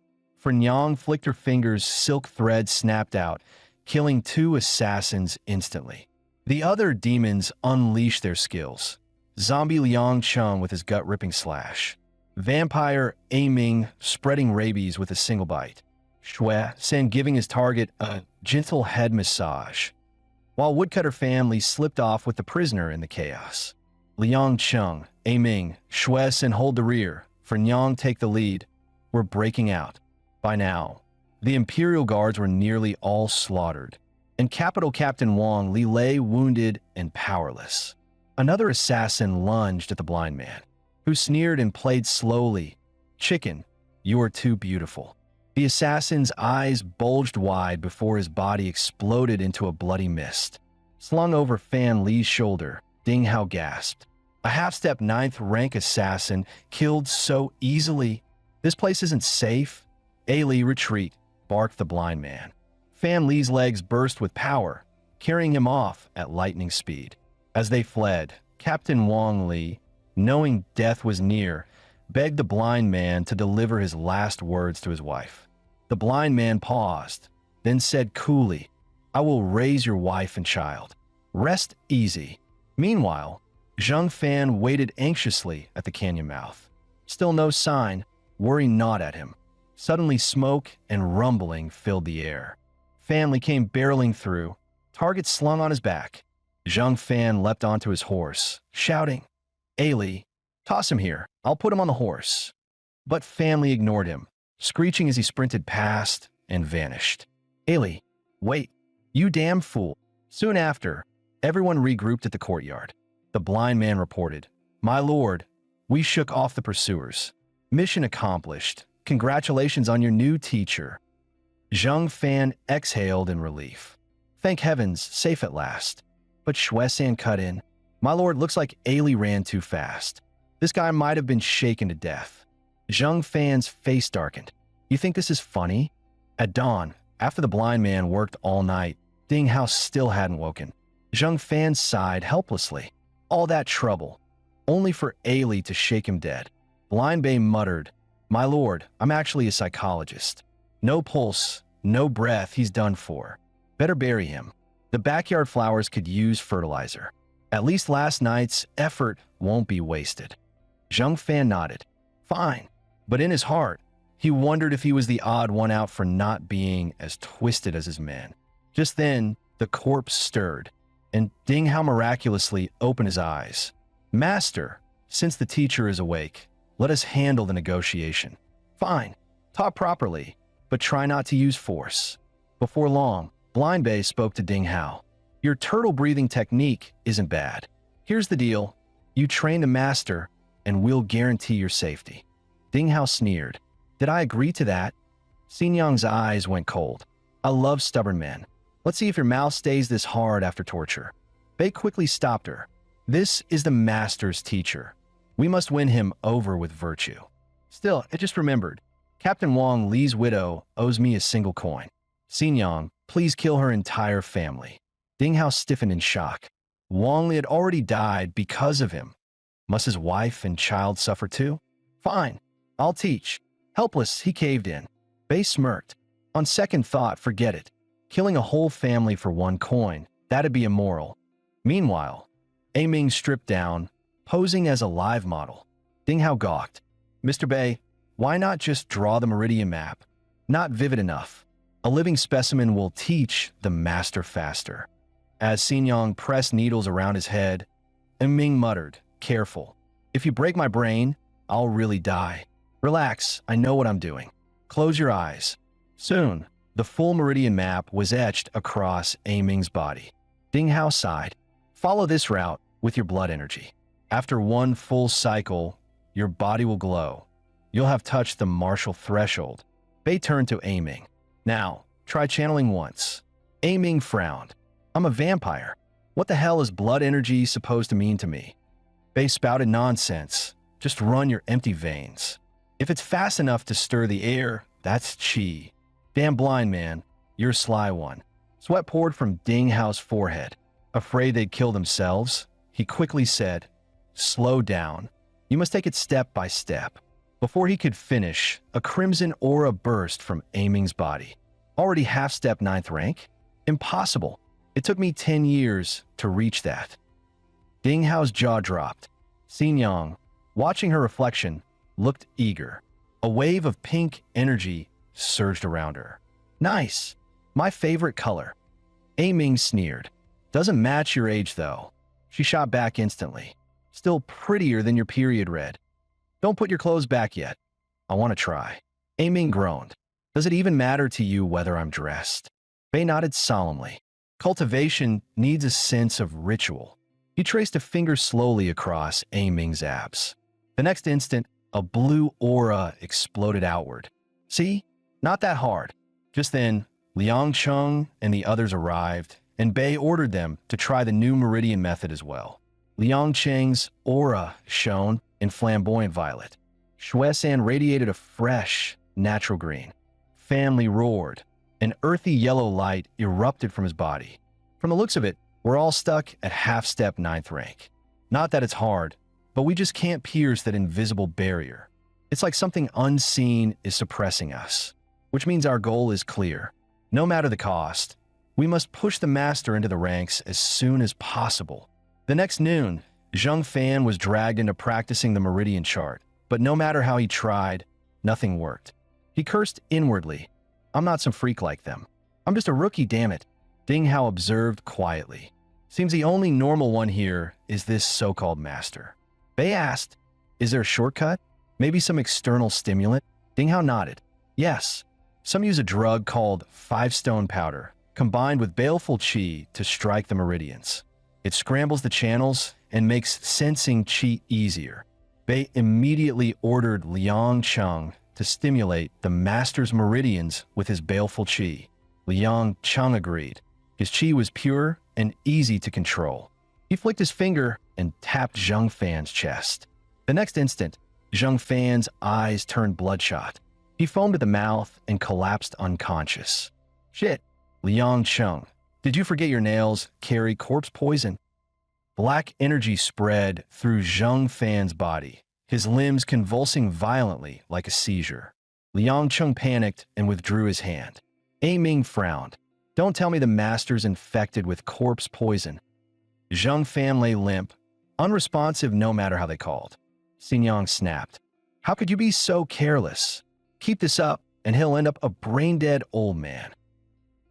Frenyang flicked her fingers, silk thread snapped out, killing 2 assassins instantly. The other demons unleashed their skills. Zombie Liang Chung with his gut-ripping slash. Vampire Aiming spreading rabies with a single bite. Shuesan giving his target a gentle head massage. While Woodcutter Family slipped off with the prisoner in the chaos. Liang Chung, Aiming, Shuesan hold the rear. Frenyang take the lead. We're breaking out. By now, the Imperial Guards were nearly all slaughtered. and Capital Captain Wang Li lay wounded and powerless. Another assassin lunged at the blind man, who sneered and played slowly, "Chicken, you are too beautiful." The assassin's eyes bulged wide before his body exploded into a bloody mist. Slung over Fan Li's shoulder, Ding Hao gasped. A half-step ninth-rank assassin killed so easily. "This place isn't safe." "A Li, retreat," barked the blind man. Fan Li's legs burst with power, carrying him off at lightning speed. As they fled, Captain Wang Li, knowing death was near, begged the blind man to deliver his last words to his wife. The blind man paused, then said coolly, "I will raise your wife and child. Rest easy." Meanwhile, Zhang Fan waited anxiously at the canyon mouth. Still no sign, worry gnawed at him. Suddenly smoke and rumbling filled the air. Fan Li came barreling through, target slung on his back. Zhang Fan leapt onto his horse, shouting, "A Li, toss him here, I'll put him on the horse." But Fan Li ignored him, screeching as he sprinted past and vanished. "A Li, wait, you damn fool." Soon after, everyone regrouped at the courtyard. The blind man reported, "My lord, we shook off the pursuers. Mission accomplished. Congratulations on your new teacher." Zhang Fan exhaled in relief. "Thank heavens, safe at last." But Shuesan cut in, "My lord, looks like A Li ran too fast. This guy might have been shaken to death." Zhang Fan's face darkened. "You think this is funny?" At dawn, after the blind man worked all night, Ding Hao still hadn't woken. Zhang Fan sighed helplessly. All that trouble, only for A Li to shake him dead. Blind Bay muttered, "My lord, I'm actually a psychologist. No pulse, no breath, he's done for. Better bury him. The backyard flowers could use fertilizer. At least last night's effort won't be wasted." Zhang Fan nodded. "Fine." But in his heart, he wondered if he was the odd one out for not being as twisted as his men. Just then, the corpse stirred, and Ding Hao miraculously opened his eyes. "Master, since the teacher is awake, let us handle the negotiation." "Fine. Talk properly, but try not to use force." Before long, Blind Bay spoke to Ding Hao. "Your turtle-breathing technique isn't bad. Here's the deal. You train the master, and we'll guarantee your safety." Ding Hao sneered. "Did I agree to that?" Xin Yang's eyes went cold. "I love stubborn men. Let's see if your mouth stays this hard after torture." Bei quickly stopped her. "This is the master's teacher. We must win him over with virtue." Still, I just remembered. Captain Wang Li's widow owes me a single coin. Xin Yang, please kill her entire family. Ding Hao stiffened in shock. Wang Li had already died because of him. Must his wife and child suffer too? "Fine, I'll teach." Helpless, he caved in. Bei smirked. "On second thought, forget it. Killing a whole family for one coin, that'd be immoral." Meanwhile, A Ming stripped down, posing as a live model. Ding Hao gawked. "Mr. Bei, why not just draw the meridian map? Not vivid enough. A living specimen will teach the master faster." As Xin Yang pressed needles around his head, A Ming muttered, "Careful. If you break my brain, I'll really die. Relax, I know what I'm doing. Close your eyes." Soon, the full meridian map was etched across A Ming's body. Ding Hao sighed. "Follow this route with your blood energy. After one full cycle, your body will glow. You'll have touched the martial threshold." Bei turned to A Ming. "Now, try channeling once." A Ming frowned. "I'm a vampire. What the hell is blood energy supposed to mean to me?" Bei spouted nonsense. "Just run your empty veins. If it's fast enough to stir the air, that's chi. Damn blind man, you're a sly one." Sweat poured from Ding Hao's forehead. Afraid they'd kill themselves, he quickly said, "Slow down. You must take it step by step." Before he could finish, a crimson aura burst from A Ming's body. Already half-step 9th rank? Impossible. It took me 10 years to reach that. Ding Hao's jaw dropped. Xin Yang, watching her reflection, looked eager. A wave of pink energy surged around her. "Nice. My favorite color." A Ming sneered. "Doesn't match your age, though." She shot back instantly. "Still prettier than your period red. Don't put your clothes back yet. I want to try." A Ming groaned. "Does it even matter to you whether I'm dressed?" Bei nodded solemnly. Cultivation needs a sense of ritual. He traced a finger slowly across A Ming's abs. The next instant, a blue aura exploded outward. See? Not that hard. Just then, Liang Chung and the others arrived, and Bei ordered them to try the new meridian method as well. Liang Cheng's aura shone in flamboyant violet. Shuesan radiated a fresh, natural green. Family roared. An earthy yellow light erupted from his body. From the looks of it, we're all stuck at half-step 9th rank. Not that it's hard, but we just can't pierce that invisible barrier. It's like something unseen is suppressing us, which means our goal is clear. No matter the cost, we must push the master into the ranks as soon as possible. The next noon, Zheng Fan was dragged into practicing the meridian chart, but no matter how he tried, nothing worked. He cursed inwardly. I'm not some freak like them. I'm just a rookie, damn it. Ding Hao observed quietly. Seems the only normal one here is this so-called master. Bei asked, is there a shortcut? Maybe some external stimulant? Ding Hao nodded. Yes. Some use a drug called 5-stone powder, combined with baleful qi to strike the meridians. It scrambles the channels and makes sensing qi easier. Bei immediately ordered Liang Chung to stimulate the master's meridians with his baleful qi. Liang Chung agreed. His qi was pure and easy to control. He flicked his finger and tapped Zheng Fan's chest. The next instant, Zheng Fan's eyes turned bloodshot. He foamed at the mouth and collapsed unconscious. Shit, Liang Chung, did you forget your nails carry corpse poison? Black energy spread through Zheng Fan's body, his limbs convulsing violently like a seizure. Liang Chung panicked and withdrew his hand. A Ming frowned. Don't tell me the master's infected with corpse poison. Zheng Fan lay limp, unresponsive no matter how they called. Xinjiang snapped. How could you be so careless? Keep this up, and he'll end up a brain-dead old man.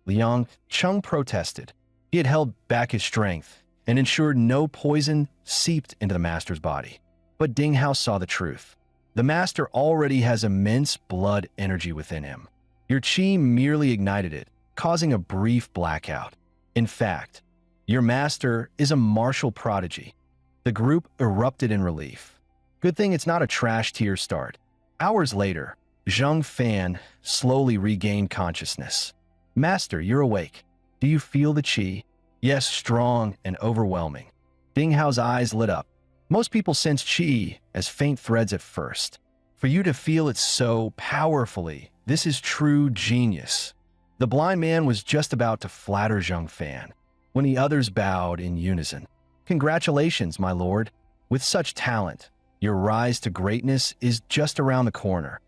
Liang Chung protested. He had held back his strength and ensured no poison seeped into the master's body. But Ding Hao saw the truth. The master already has immense blood energy within him. Your qi merely ignited it, causing a brief blackout. In fact, your master is a martial prodigy. The group erupted in relief. Good thing it's not a trash tier start. Hours later, Zheng Fan slowly regained consciousness. Master, you're awake. Do you feel the qi? Yes, strong and overwhelming. Ding Hao's eyes lit up. Most people sense qi as faint threads at first. For you to feel it so powerfully, this is true genius. The blind man was just about to flatter Zheng Fan when the others bowed in unison. Congratulations, my lord. With such talent, your rise to greatness is just around the corner.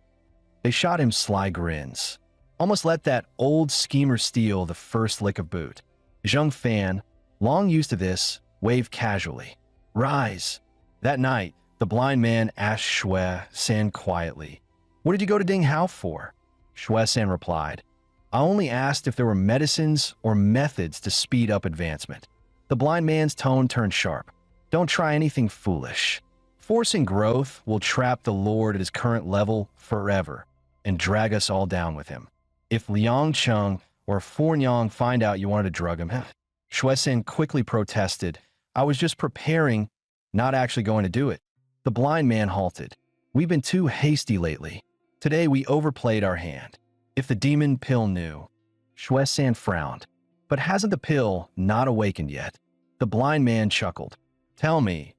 They shot him sly grins. Almost let that old schemer steal the first lick of boot. Zheng Fan, long used to this, waved casually. Rise. That night, the blind man asked Shui San quietly, what did you go to Ding Hao for? Shui San replied, I only asked if there were medicines or methods to speed up advancement. The blind man's tone turned sharp. Don't try anything foolish. Forcing growth will trap the Lord at his current level forever and drag us all down with him. If Liang Chung or Fornyang find out you wanted to drug him, Shui San quickly protested. I was just preparing, not actually going to do it. The blind man halted. We've been too hasty lately. Today we overplayed our hand. If the demon pill knew. Shui San frowned. But hasn't the pill not awakened yet? The blind man chuckled. Tell me,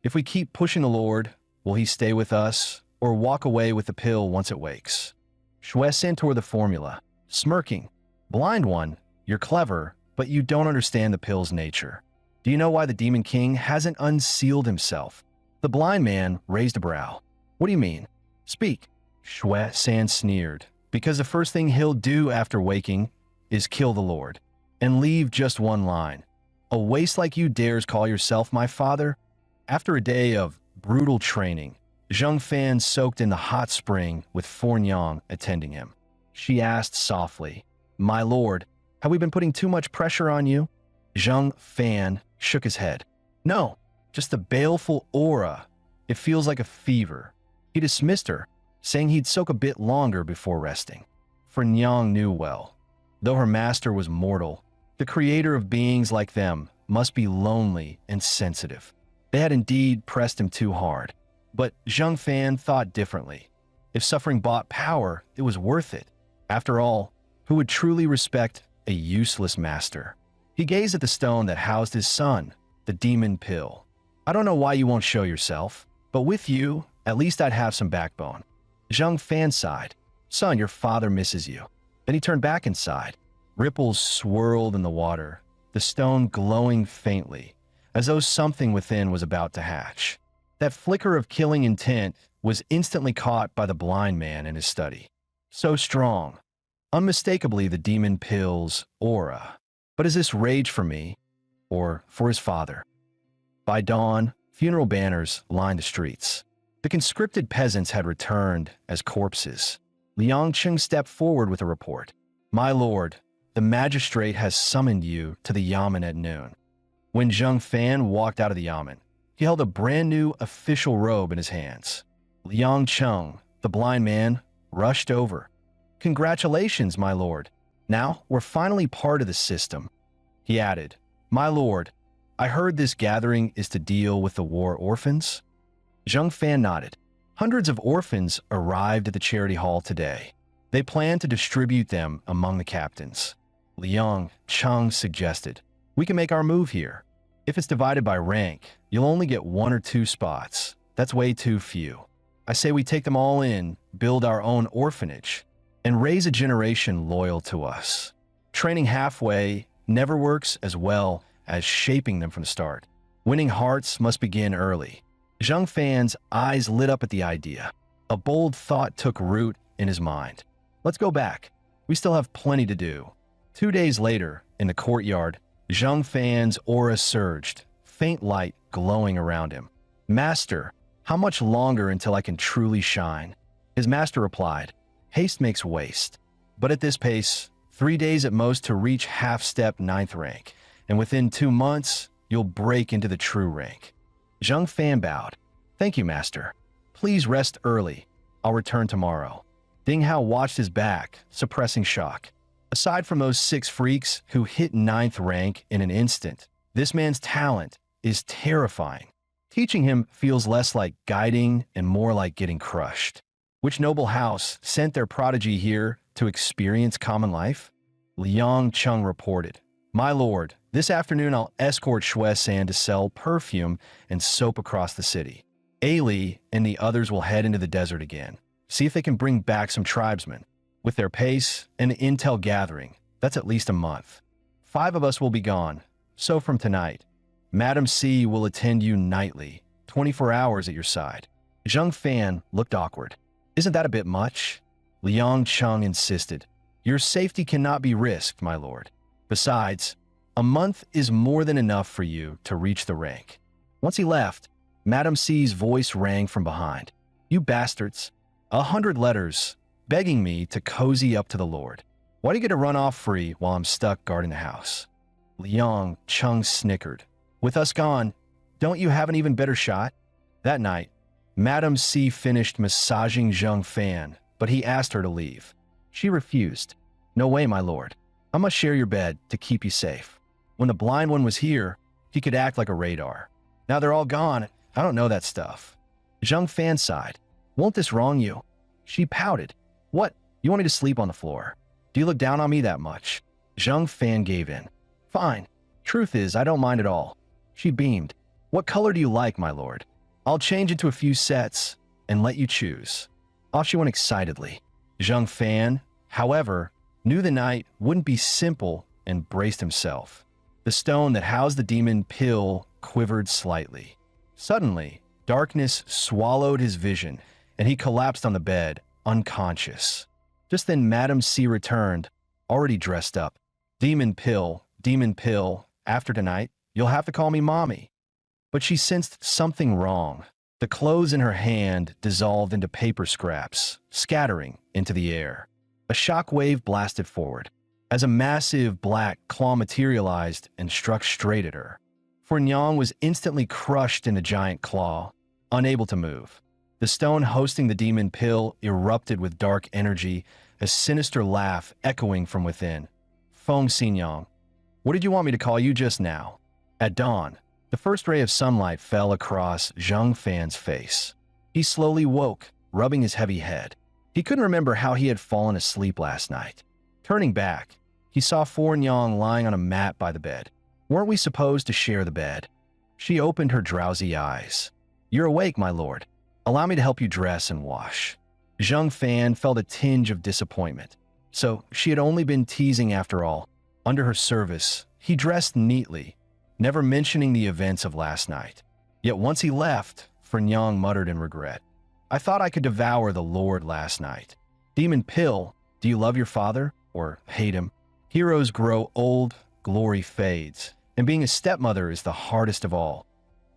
if we keep pushing the Lord, will he stay with us or walk away with the pill once it wakes? Shui San toward the formula, smirking. Blind one, you're clever, but you don't understand the pill's nature. Do you know why the Demon King hasn't unsealed himself? The blind man raised a brow. What do you mean? Speak. Shui San sneered. Because the first thing he'll do after waking is kill the Lord. And leave just one line. A waste like you dares call yourself my father? After a day of brutal training, Zheng Fan soaked in the hot spring with Fornyang attending him. She asked softly, My lord, have we been putting too much pressure on you? Zheng Fan shook his head. No, just the baleful aura. It feels like a fever. He dismissed her, saying he'd soak a bit longer before resting. For Nyang knew well. Though her master was mortal, The creator of beings like them must be lonely and sensitive. They had indeed pressed him too hard. But Zhang Fan thought differently. If suffering bought power, it was worth it. After all, who would truly respect a useless master? He gazed at the stone that housed his son, the demon pill. I don't know why you won't show yourself, but with you, at least I'd have some backbone. Zhang Fan sighed. Son, your father misses you. Then he turned back inside. Ripples swirled in the water, the stone glowing faintly, as though something within was about to hatch. That flicker of killing intent was instantly caught by the blind man in his study. So strong, unmistakably the demon pill's aura. But is this rage for me, or for his father? By dawn, funeral banners lined the streets. The conscripted peasants had returned as corpses. Liang Cheng stepped forward with a report. My lord, the magistrate has summoned you to the yamen at noon. When Zhang Fan walked out of the yamen, he held a brand new official robe in his hands. Liang Cheng, the blind man, rushed over. Congratulations, my lord. Now we're finally part of the system. He added, My lord, I heard this gathering is to deal with the war orphans. Zhang Fan nodded. Hundreds of orphans arrived at the charity hall today. They plan to distribute them among the captains. Liang Cheng suggested, We can make our move here. If it's divided by rank, you'll only get 1 or 2 spots. That's way too few. I say we take them all in, build our own orphanage, and raise a generation loyal to us. Training halfway never works as well as shaping them from the start. Winning hearts must begin early. Zhang Fan's eyes lit up at the idea. A bold thought took root in his mind. Let's go back. We still have plenty to do. 2 days later, in the courtyard, Zhang Fan's aura surged, faint light glowing around him. Master, how much longer until I can truly shine? His master replied, Haste makes waste. But at this pace, 3 days at most to reach half-step 9th rank, and within 2 months, you'll break into the true rank. Zhang Fan bowed. Thank you, master. Please rest early. I'll return tomorrow. Ding Hao watched his back, suppressing shock. Aside from those 6 freaks who hit 9th rank in an instant, this man's talent is terrifying. Teaching him feels less like guiding and more like getting crushed. Which noble house sent their prodigy here to experience common life? Liang Cheng reported, My lord, this afternoon I'll escort Shui San to sell perfume and soap across the city. Ali and the others will head into the desert again. See if they can bring back some tribesmen. With their pace and intel gathering, that's at least a month. 5 of us will be gone. So from tonight, Madam C will attend you nightly, 24 hours at your side. Zhang Fan looked awkward. Isn't that a bit much? Liang Cheng insisted. Your safety cannot be risked, my lord. Besides, a month is more than enough for you to reach the rank. Once he left, Madam C's voice rang from behind. You bastards. 100 letters, begging me to cozy up to the Lord. Why do you get to run off free while I'm stuck guarding the house? Liang Cheng snickered. With us gone, don't you have an even better shot? That night, Madam C finished massaging Zhang Fan, but he asked her to leave. She refused. No way, my lord. I must share your bed to keep you safe. When the blind one was here, he could act like a radar. Now they're all gone. I don't know that stuff. Zhang Fan sighed. Won't this wrong you? She pouted. What? You want me to sleep on the floor? Do you look down on me that much? Zhang Fan gave in. Fine. Truth is, I don't mind at all. She beamed. What color do you like, my lord? I'll change into a few sets and let you choose. Off she went excitedly. Zhang Fan, however, knew the night wouldn't be simple and braced himself. The stone that housed the demon pill quivered slightly. Suddenly, darkness swallowed his vision, and he collapsed on the bed, unconscious. Just then Madam C returned, already dressed up. Demon pill, after tonight, you'll have to call me mommy. But she sensed something wrong. The clothes in her hand dissolved into paper scraps, scattering into the air. A shock wave blasted forward, as a massive black claw materialized and struck straight at her. For Nyang was instantly crushed in the giant claw, unable to move. The stone hosting the demon pill erupted with dark energy, a sinister laugh echoing from within. Feng Xinyang. What did you want me to call you just now? At dawn, the first ray of sunlight fell across Zhang Fan's face. He slowly woke, rubbing his heavy head. He couldn't remember how he had fallen asleep last night. Turning back, he saw Fornyang lying on a mat by the bed. Weren't we supposed to share the bed? She opened her drowsy eyes. You're awake, my lord. Allow me to help you dress and wash. Zhang Fan felt a tinge of disappointment. So she had only been teasing after all. Under her service, he dressed neatly, never mentioning the events of last night. Yet once he left, Fornyang muttered in regret. I thought I could devour the lord last night. Demon Pill, do you love your father or hate him? Heroes grow old, glory fades, and being a stepmother is the hardest of all.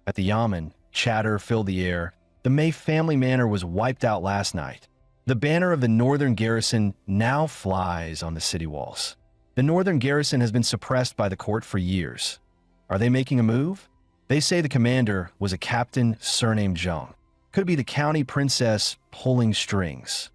At the Yamen, chatter filled the air. The Mei family manor was wiped out last night. The banner of the northern garrison now flies on the city walls. The northern garrison has been suppressed by the court for years. Are they making a move? They say the commander was a captain surnamed Zhang. Could be the county princess pulling strings.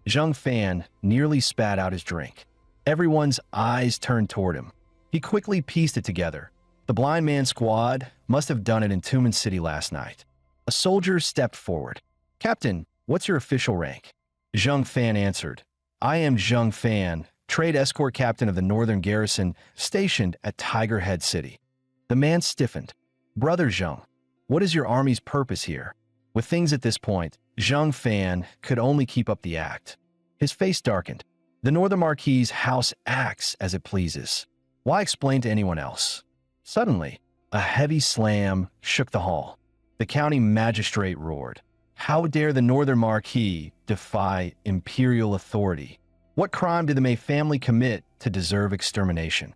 Zhang Fan nearly spat out his drink. Everyone's eyes turned toward him. He quickly pieced it together. The blind man squad must have done it in Tumen City last night. A soldier stepped forward. Captain, what's your official rank? Zhang Fan answered. I am Zhang Fan, trade escort captain of the northern garrison stationed at Tiger Head City. The man stiffened. Brother Zhang, what is your army's purpose here? With things at this point, Zhang Fan could only keep up the act. His face darkened. The Northern Marquis's house acts as it pleases. Why explain to anyone else? Suddenly, a heavy slam shook the hall. The county magistrate roared. How dare the Northern Marquis defy imperial authority? What crime did the Mei family commit to deserve extermination?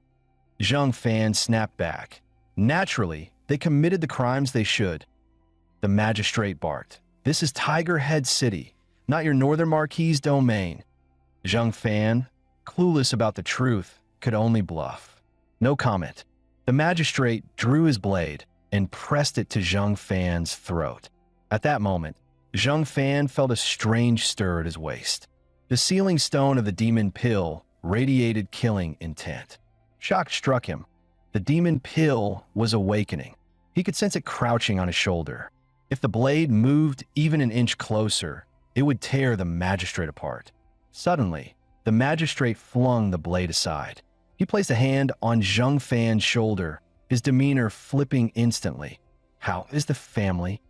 Zhang Fan snapped back. Naturally, they committed the crimes they should. The magistrate barked. This is Tiger Head City, not your Northern Marquis's domain. Zhang Fan, clueless about the truth, could only bluff. No comment. The magistrate drew his blade and pressed it to Zhang Fan's throat. At that moment, Zhang Fan felt a strange stir at his waist. The sealing stone of the demon pill radiated killing intent. Shock struck him. The demon pill was awakening. He could sense it crouching on his shoulder. If the blade moved even an inch closer, it would tear the magistrate apart. Suddenly, the magistrate flung the blade aside. He placed a hand on Zhang Fan's shoulder, his demeanor flipping instantly. How is the family?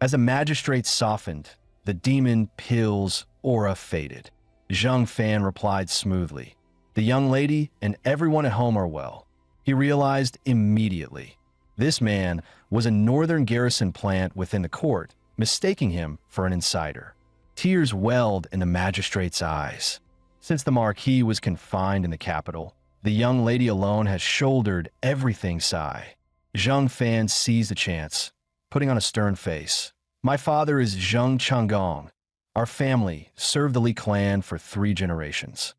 As the magistrate softened, the demon pill's aura faded. Zhang Fan replied smoothly, the young lady and everyone at home are well. He realized immediately. This man was a northern garrison plant within the court, mistaking him for an insider. Tears welled in the magistrate's eyes. Since the Marquis was confined in the capital, the young lady alone has shouldered everything sigh. Zhang Fan seized the chance, putting on a stern face. My father is Zhang Changgong. Our family served the Li clan for 3 generations.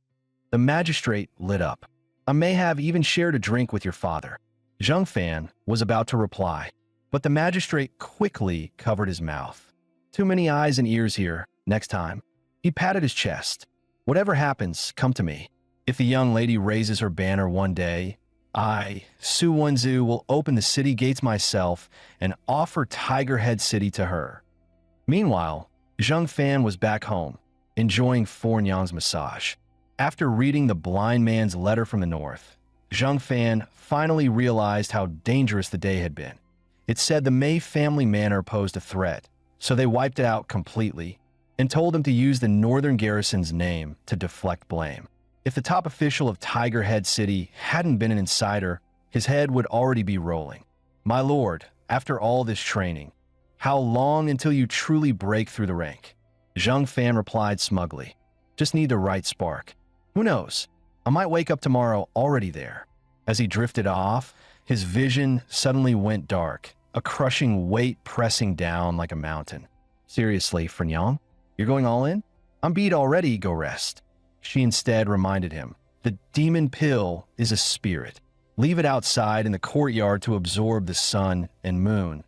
The magistrate lit up. I may have even shared a drink with your father. Zhang Fan was about to reply, but the magistrate quickly covered his mouth. Too many eyes and ears here. Next time. He patted his chest. Whatever happens, come to me. If the young lady raises her banner one day, I, Su Wenzu, will open the city gates myself and offer Tiger Head City to her. Meanwhile, Zhang Fan was back home, enjoying Fornyang's massage. After reading the blind man's letter from the north, Zhang Fan finally realized how dangerous the day had been. It said the Mei family manor posed a threat, so they wiped it out completely and told him to use the northern garrison's name to deflect blame. If the top official of Tiger Head City hadn't been an insider, his head would already be rolling. My lord, after all this training, how long until you truly break through the rank? Zhang Fan replied smugly. Just need the right spark. Who knows? I might wake up tomorrow already there. As he drifted off, his vision suddenly went dark, a crushing weight pressing down like a mountain. Seriously, Fornyang? You're going all in? I'm beat already, go rest. She instead reminded him, the demon pill is a spirit. Leave it outside in the courtyard to absorb the sun and moon.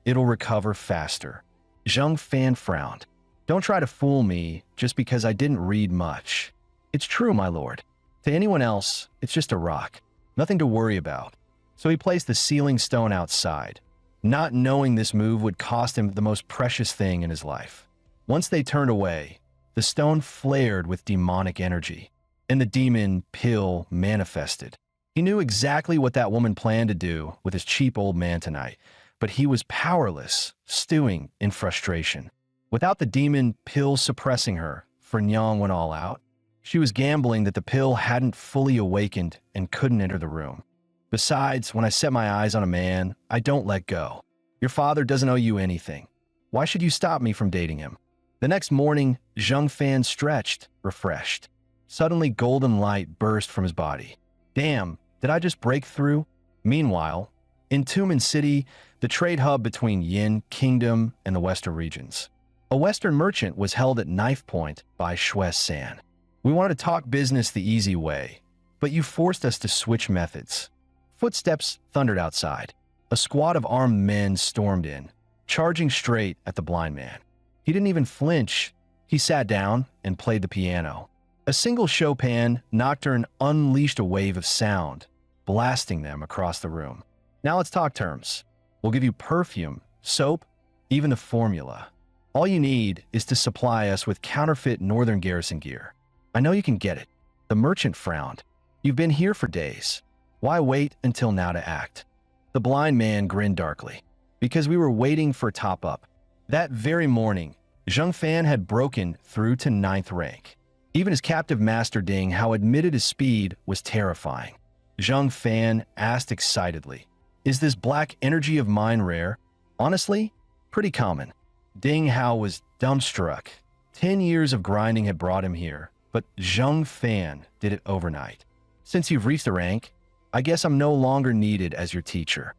It'll recover faster. Zhang Fan frowned. Don't try to fool me just because I didn't read much. It's true, my lord. To anyone else, it's just a rock. Nothing to worry about. So he placed the sealing stone outside, not knowing this move would cost him the most precious thing in his life. Once they turned away, the stone flared with demonic energy, and the demon pill manifested. He knew exactly what that woman planned to do with his cheap old man tonight, but he was powerless, stewing in frustration. Without the demon pill suppressing her, Fernyang went all out. She was gambling that the pill hadn't fully awakened and couldn't enter the room. Besides, when I set my eyes on a man, I don't let go. Your father doesn't owe you anything. Why should you stop me from dating him? The next morning, Zheng Fan stretched, refreshed. Suddenly, golden light burst from his body. Damn, did I just break through? Meanwhile, in Tumen City, the trade hub between Yin Kingdom and the Western regions, a Western merchant was held at knife point by Shuai San. We wanted to talk business the easy way, but you forced us to switch methods. Footsteps thundered outside. A squad of armed men stormed in, charging straight at the blind man. He didn't even flinch. He sat down and played the piano. A single Chopin nocturne unleashed a wave of sound, blasting them across the room. Now let's talk terms. We'll give you perfume, soap, even the formula. All you need is to supply us with counterfeit Northern Garrison gear. I know you can get it. The merchant frowned. You've been here for days. Why wait until now to act? The blind man grinned darkly. Because we were waiting for top-up. That very morning, Zheng Fan had broken through to 9th rank. Even his captive master Ding Hao admitted his speed was terrifying. Zheng Fan asked excitedly, "Is this black energy of mine rare?" Honestly, pretty common. Ding Hao was dumbstruck. 10 years of grinding had brought him here, but Zheng Fan did it overnight. Since you've reached the rank, I guess I'm no longer needed as your teacher.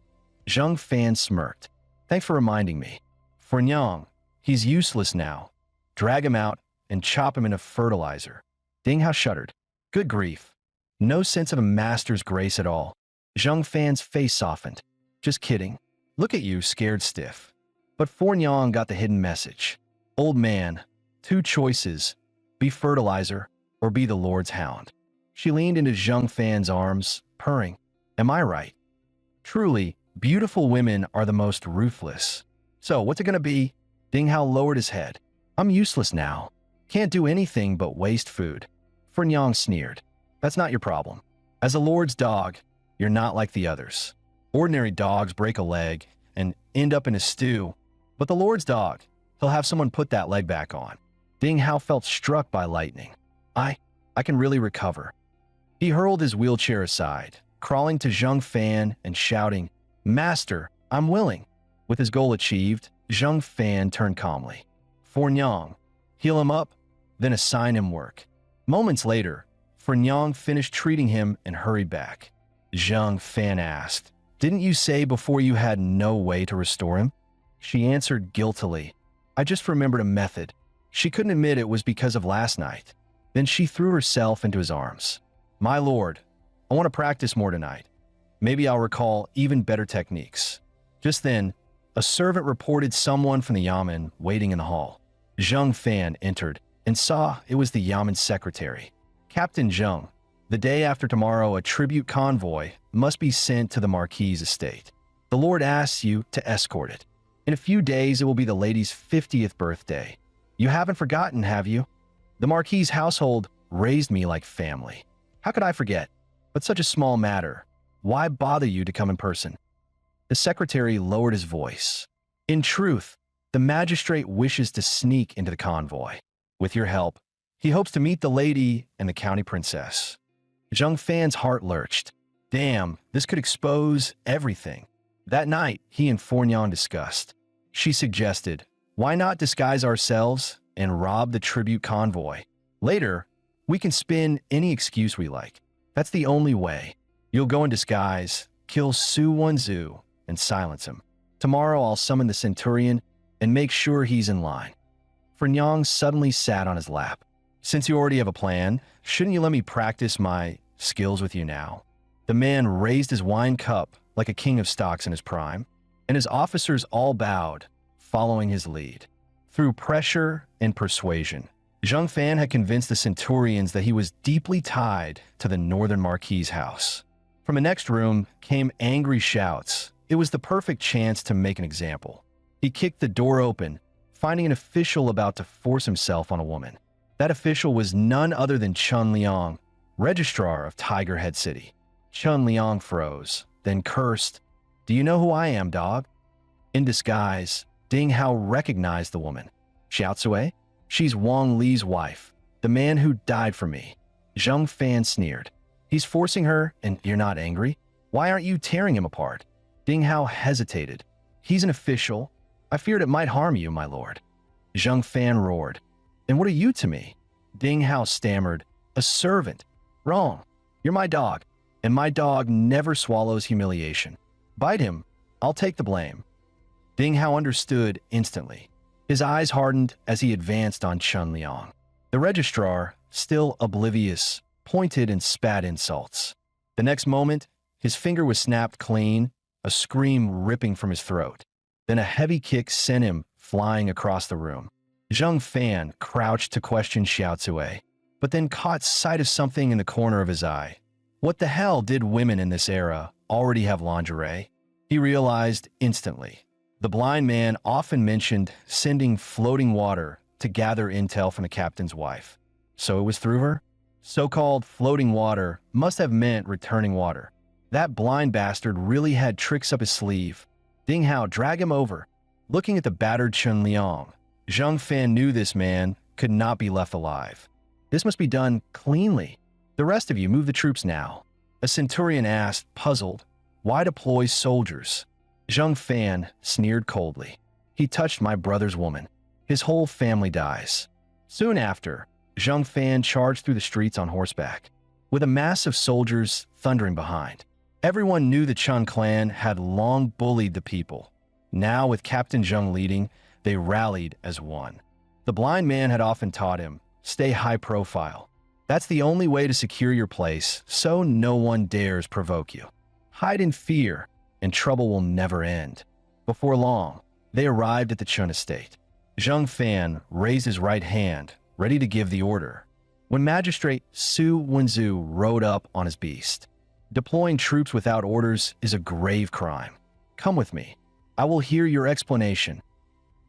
Zheng Fan smirked. Thanks for reminding me. For Nyang, he's useless now. Drag him out and chop him into fertilizer. Ding Hao shuddered. Good grief. No sense of a master's grace at all. Zheng Fan's face softened. Just kidding. Look at you, scared stiff. But Fornyang got the hidden message. Old man, 2 choices. Be fertilizer or be the Lord's hound. She leaned into Zheng Fan's arms, purring. Am I right? Truly, beautiful women are the most ruthless. So, what's it gonna be? Ding Hao lowered his head. I'm useless now. Can't do anything but waste food. Fornyang sneered. That's not your problem. As a Lord's dog, you're not like the others. Ordinary dogs break a leg and end up in a stew. But the Lord's dog, he'll have someone put that leg back on. Ding Hao felt struck by lightning. I can really recover. He hurled his wheelchair aside, crawling to Zheng Fan and shouting, Master, I'm willing. With his goal achieved, Zheng Fan turned calmly. Fornyang, heal him up, then assign him work. Moments later, Fornyang finished treating him and hurried back. Zheng Fan asked, Didn't you say before you had no way to restore him? She answered guiltily, I just remembered a method. She couldn't admit it was because of last night. Then she threw herself into his arms. My lord, I want to practice more tonight. Maybe I'll recall even better techniques. Just then, a servant reported someone from the Yamen waiting in the hall. Zheng Fan entered and saw it was the Yamen secretary. Captain Zheng, the day after tomorrow a tribute convoy must be sent to the Marquis's estate. The Lord asks you to escort it. In a few days it will be the lady's 50th birthday. You haven't forgotten, have you? The Marquis's household raised me like family. How could I forget? But such a small matter. Why bother you to come in person? The secretary lowered his voice. In truth, the magistrate wishes to sneak into the convoy. With your help, he hopes to meet the lady and the county princess. Zheng Fan's heart lurched. Damn, this could expose everything. That night, he and Fornyang discussed. She suggested, why not disguise ourselves and rob the tribute convoy? Later, we can spin any excuse we like. That's the only way. You'll go in disguise, kill Su Wenzu, and silence him. Tomorrow I'll summon the centurion and make sure he's in line. Fornyang suddenly sat on his lap. Since you already have a plan, shouldn't you let me practice my skills with you now? The man raised his wine cup like a king of stocks in his prime, and his officers all bowed, following his lead. Through pressure and persuasion, Zheng Fan had convinced the centurions that he was deeply tied to the Northern Marquis's house. From the next room came angry shouts. It was the perfect chance to make an example. He kicked the door open, finding an official about to force himself on a woman. That official was none other than Chun Liang, registrar of Tiger Head City. Chun Liang froze, then cursed, "Do you know who I am, dog?" In disguise, Ding Hao recognized the woman. "Xiao Cui? She's Wang Li's wife, the man who died for me." Zheng Fan sneered. "He's forcing her, and you're not angry? Why aren't you tearing him apart?" Ding Hao hesitated. "He's an official. I feared it might harm you, my lord." Zheng Fan roared. "And what are you to me?" Ding Hao stammered. "A servant." "Wrong. You're my dog, and my dog never swallows humiliation. Bite him. I'll take the blame." Ding Hao understood instantly. His eyes hardened as he advanced on Chun Liang. The registrar, still oblivious, pointed and spat insults. The next moment, his finger was snapped clean, a scream ripping from his throat. Then a heavy kick sent him flying across the room. Zheng Fan crouched to question Xiao Cui, but then caught sight of something in the corner of his eye. What the hell did women in this era already have lingerie? He realized instantly. The blind man often mentioned sending floating water to gather intel from the captain's wife. So it was through her? So-called floating water must have meant returning water. That blind bastard really had tricks up his sleeve. Ding Hao dragged him over. Looking at the battered Chun Liang, Zheng Fan knew this man could not be left alive. This must be done cleanly. "The rest of you move the troops now." A centurion asked, puzzled, "Why deploy soldiers?" Zheng Fan sneered coldly. "He touched my brother's woman. His whole family dies." Soon after, Zheng Fan charged through the streets on horseback, with a mass of soldiers thundering behind. Everyone knew the Chun clan had long bullied the people. Now, with Captain Zheng leading, they rallied as one. The blind man had often taught him, "Stay high profile. That's the only way to secure your place, so no one dares provoke you. Hide in fear, and trouble will never end." Before long, they arrived at the Chun estate. Zheng Fan raised his right hand, ready to give the order, when Magistrate Su Wenzu rode up on his beast. "Deploying troops without orders is a grave crime. Come with me. I will hear your explanation."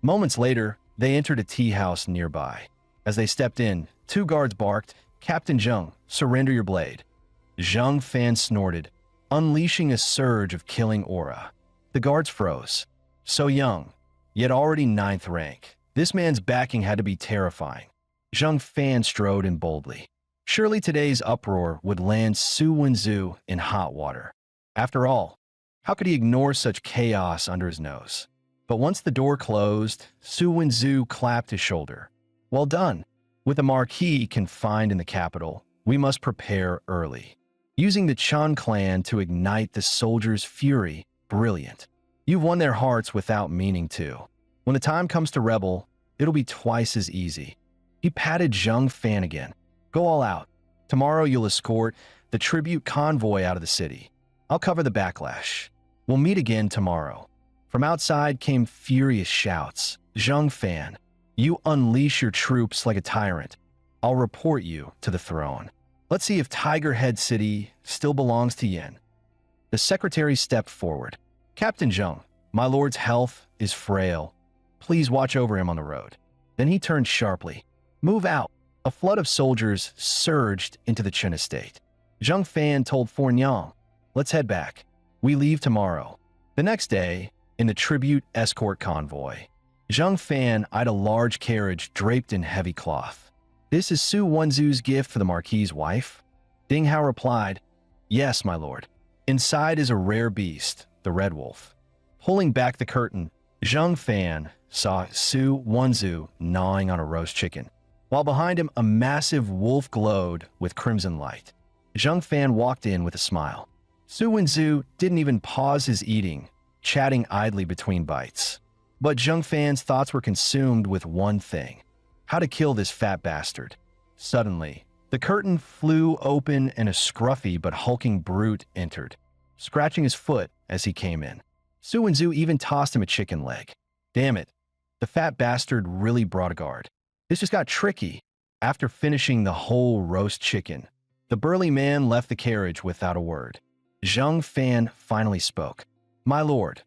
Moments later, they entered a tea house nearby. As they stepped in, two guards barked, "Captain Zheng, surrender your blade." Zheng Fan snorted, unleashing a surge of killing aura. The guards froze. So young, yet already 9th rank. This man's backing had to be terrifying. Zheng Fan strode in boldly. Surely today's uproar would land Su Wenzu in hot water. After all, how could he ignore such chaos under his nose? But once the door closed, Su Wenzu clapped his shoulder. "Well done. With the marquis confined in the capital, we must prepare early." Using the Chun clan to ignite the soldiers' fury, brilliant. You've won their hearts without meaning to. When the time comes to rebel, it'll be twice as easy. He patted Zheng Fan again. "Go all out. Tomorrow you'll escort the tribute convoy out of the city. I'll cover the backlash. We'll meet again tomorrow." From outside came furious shouts. "Zheng Fan, you unleash your troops like a tyrant. I'll report you to the throne. Let's see if Tiger Head City still belongs to Yin." The secretary stepped forward. "Captain Zheng, my lord's health is frail. Please watch over him on the road." Then he turned sharply. "Move out." A flood of soldiers surged into the Chun estate. Zheng Fan told Fornyang, "Let's head back. We leave tomorrow." The next day, in the tribute escort convoy, Zheng Fan eyed a large carriage draped in heavy cloth. "This is Su Wenzu's gift for the marquis's wife?" Ding Hao replied, "Yes, my lord. Inside is a rare beast, the red wolf." Pulling back the curtain, Zheng Fan saw Su Wenzu gnawing on a roast chicken, while behind him a massive wolf glowed with crimson light. Zheng Fan walked in with a smile. Su Wenzu didn't even pause his eating, chatting idly between bites. But Zheng Fan's thoughts were consumed with one thing: how to kill this fat bastard. Suddenly, the curtain flew open and a scruffy but hulking brute entered, scratching his foot as he came in. Su Wenzu even tossed him a chicken leg. Damn it, the fat bastard really brought a guard. This just got tricky. After finishing the whole roast chicken, the burly man left the carriage without a word. Zhang Fan finally spoke. My lord,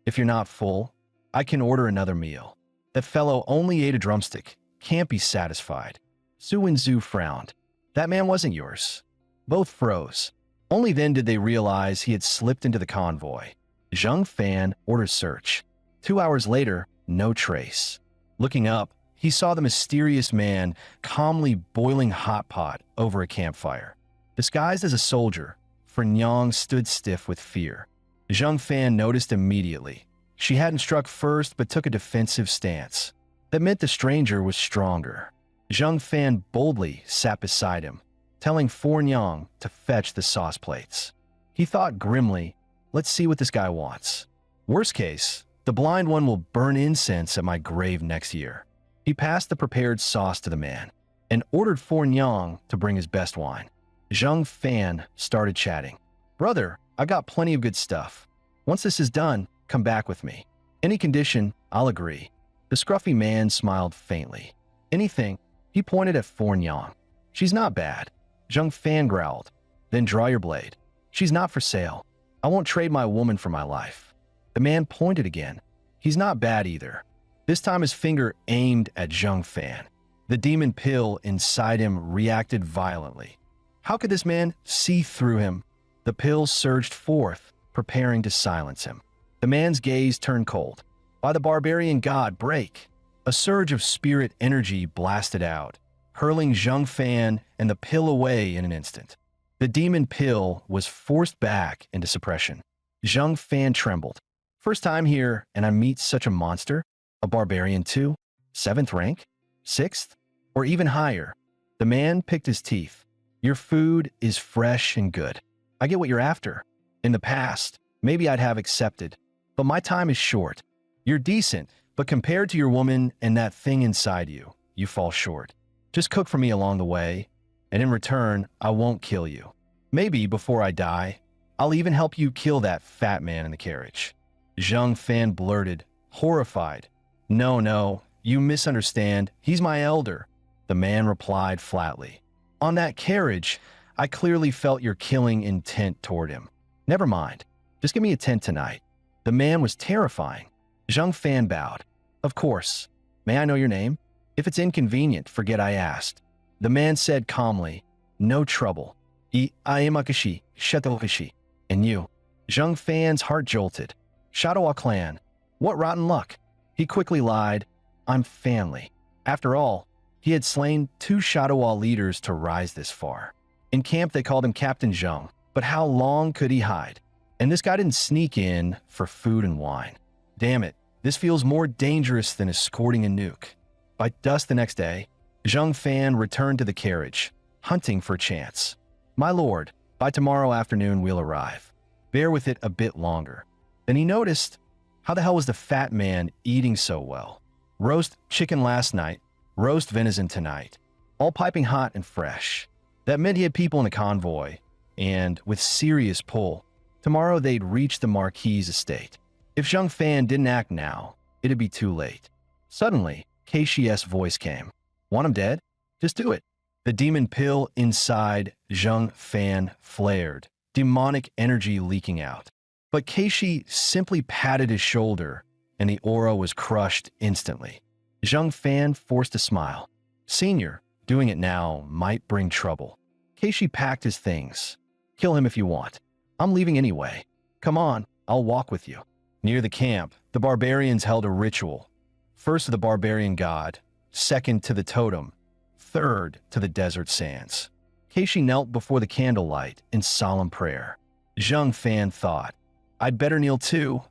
if you're not full, I can order another meal. That fellow only ate a drumstick. Can't be satisfied. Su Wenzu frowned. That man wasn't yours. Both froze. Only then did they realize he had slipped into the convoy. Zhang Fan ordered search. 2 hours later, no trace. Looking up, he saw the mysterious man calmly boiling hot pot over a campfire. Disguised as a soldier, Nyang stood stiff with fear. Zhang Fan noticed immediately. She hadn't struck first but took a defensive stance. That meant the stranger was stronger. Zhang Fan boldly sat beside him, telling Nyang to fetch the sauce plates. He thought grimly, let's see what this guy wants. Worst case, the blind one will burn incense at my grave next year. He passed the prepared sauce to the man and ordered Nyang to bring his best wine. Zhang Fan started chatting. Brother, I got plenty of good stuff. Once this is done, come back with me. Any condition, I'll agree. The scruffy man smiled faintly. Anything? He pointed at Nyang. She's not bad. Zhang Fan growled. Then draw your blade. She's not for sale. I won't trade my woman for my life. The man pointed again. He's not bad either. This time his finger aimed at Zhang Fan. The demon pill inside him reacted violently. How could this man see through him? The pill surged forth, preparing to silence him. The man's gaze turned cold. By the barbarian god, break! A surge of spirit energy blasted out, hurling Zhang Fan and the pill away in an instant. The demon pill was forced back into suppression. Zhang Fan trembled. First time here, and I meet such a monster? A barbarian too? 7th rank? 6th? Or even higher? The man picked his teeth. Your food is fresh and good. I get what you're after. In the past, maybe I'd have accepted, but my time is short. You're decent, but compared to your woman and that thing inside you, you fall short. Just cook for me along the way, and in return, I won't kill you. Maybe before I die, I'll even help you kill that fat man in the carriage. Zhang Fan blurted, horrified. No, you misunderstand. He's my elder. The man replied flatly. On that carriage, I clearly felt your killing intent toward him. Never mind. Just give me a tent tonight. The man was terrifying. Zhang Fan bowed. Of course. May I know your name? If it's inconvenient, forget I asked. The man said calmly, no trouble. Iamakashi, Shetokashi. And you? Zhang Fan's heart jolted. Shadawa clan. What rotten luck. He quickly lied. I'm family. After all, he had slain 2 Shadawa leaders to rise this far. In camp, they called him Captain Zhang, but how long could he hide? And this guy didn't sneak in for food and wine. Damn it, this feels more dangerous than escorting a nuke. By dusk the next day, Zhang Fan returned to the carriage, hunting for a chance. My lord, by tomorrow afternoon we'll arrive. Bear with it a bit longer. Then he noticed, how the hell was the fat man eating so well? Roast chicken last night, roast venison tonight, all piping hot and fresh. That meant he had people in the convoy, and with serious pull, tomorrow they'd reach the Marquis's estate. If Zhang Fan didn't act now, it'd be too late. Suddenly, Keishi's voice came. Want him dead? Just do it. The demon pill inside Zhang Fan flared, demonic energy leaking out. But Keishi simply patted his shoulder, and the aura was crushed instantly. Zhang Fan forced a smile. Senior, doing it now might bring trouble. Keishi packed his things. Kill him if you want. I'm leaving anyway. Come on, I'll walk with you. Near the camp, the barbarians held a ritual. First to the barbarian god, second to the totem, third to the desert sands. Keishi knelt before the candlelight in solemn prayer. Zhang Fan thought, I'd better kneel too.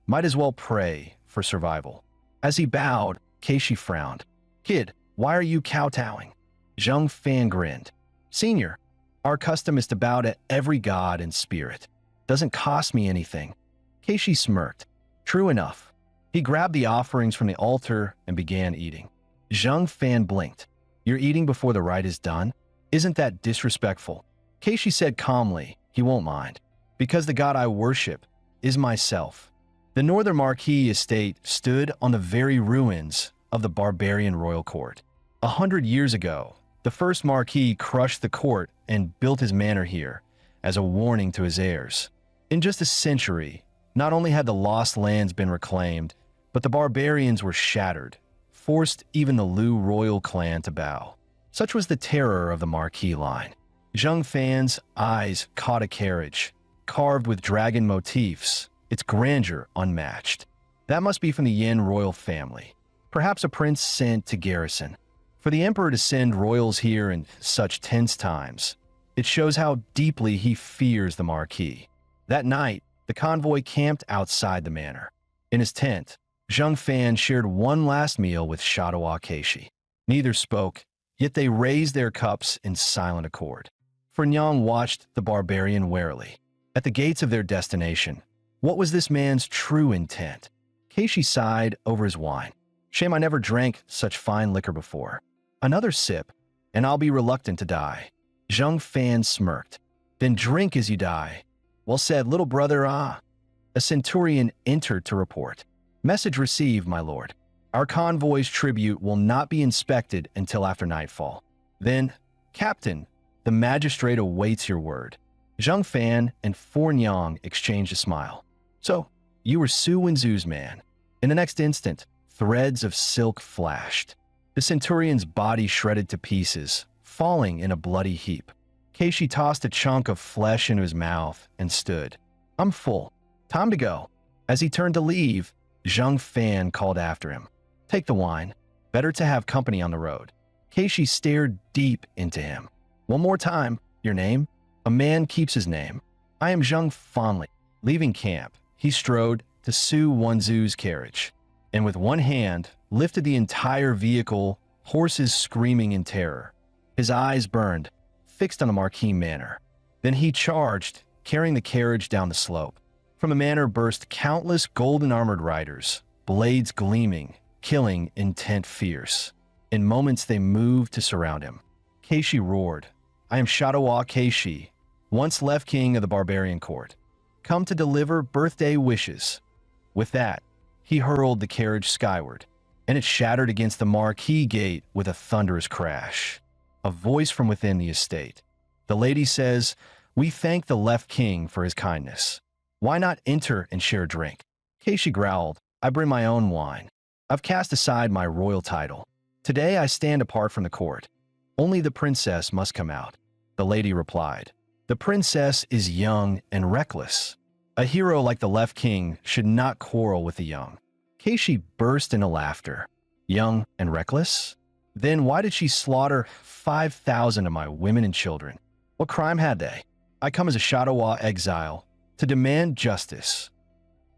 Might as well pray for survival. As he bowed, Keishi frowned. Kid, why are you kowtowing? Zhang Fan grinned. Senior, our custom is to bow to every god and spirit. Doesn't cost me anything. Keishi smirked. True enough. He grabbed the offerings from the altar and began eating. Zhang Fan blinked. You're eating before the rite is done? Isn't that disrespectful? Keishi said calmly, he won't mind. Because the god I worship is myself. The Northern Marquis estate stood on the very ruins of the barbarian royal court. 100 years ago, the first Marquis crushed the court and built his manor here, as a warning to his heirs. In just a century, not only had the lost lands been reclaimed, but the barbarians were shattered, forced even the Liu royal clan to bow. Such was the terror of the Marquis line. Zheng Fan's eyes caught a carriage, carved with dragon motifs, its grandeur unmatched. That must be from the Yin royal family, perhaps a prince sent to garrison. For the emperor to send royals here in such tense times, it shows how deeply he fears the Marquis. That night, the convoy camped outside the manor. In his tent, Zheng Fan shared one last meal with Shadawa Keishi. Neither spoke, yet they raised their cups in silent accord. Nyang watched the barbarian warily. At the gates of their destination, what was this man's true intent? Keishi sighed over his wine. Shame I never drank such fine liquor before. Another sip, and I'll be reluctant to die. Zheng Fan smirked. Then drink as you die. Well said, little brother, ah. A centurion entered to report. Message received, my lord. Our convoy's tribute will not be inspected until after nightfall. Then, Captain, the magistrate awaits your word. Zheng Fan and Nyang exchanged a smile. So, you were Su Wenzu's man. In the next instant, threads of silk flashed. The centurion's body shredded to pieces, falling in a bloody heap. Keishi tossed a chunk of flesh into his mouth and stood. I'm full. Time to go. As he turned to leave, Zheng Fan called after him. Take the wine. Better to have company on the road. Keishi stared deep into him. One more time. Your name? A man keeps his name. I am Zheng Fanli. Leaving camp, he strode to Su Wenzu's carriage, and with one hand lifted the entire vehicle, horses screaming in terror. His eyes burned, fixed on the Marquis manor. Then he charged, carrying the carriage down the slope. From the manor burst countless golden-armored riders, blades gleaming, killing intent fierce. In moments they moved to surround him. Keishi roared, I am Shadawa Keishi, once left king of the barbarian court, come to deliver birthday wishes. With that, he hurled the carriage skyward, and it shattered against the Marquis gate with a thunderous crash. A voice from within the estate. The lady says, we thank the left king for his kindness. Why not enter and share a drink? Keishi growled, I bring my own wine. I've cast aside my royal title. Today I stand apart from the court. Only the princess must come out. The lady replied, the princess is young and reckless. A hero like the left king should not quarrel with the young. Keishi burst into laughter. Young and reckless? Then why did she slaughter 5,000 of my women and children? What crime had they? I come as a Shadawa exile to demand justice.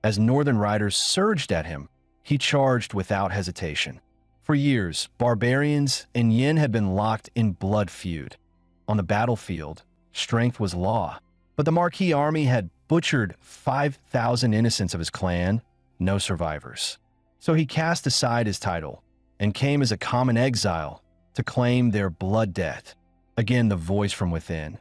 As northern riders surged at him, he charged without hesitation. For years, barbarians and Yin had been locked in blood feud. On the battlefield, strength was law. But the Marquis army had butchered 5,000 innocents of his clan, no survivors. So he cast aside his title and came as a common exile to claim their blood debt. Again, the voice from within.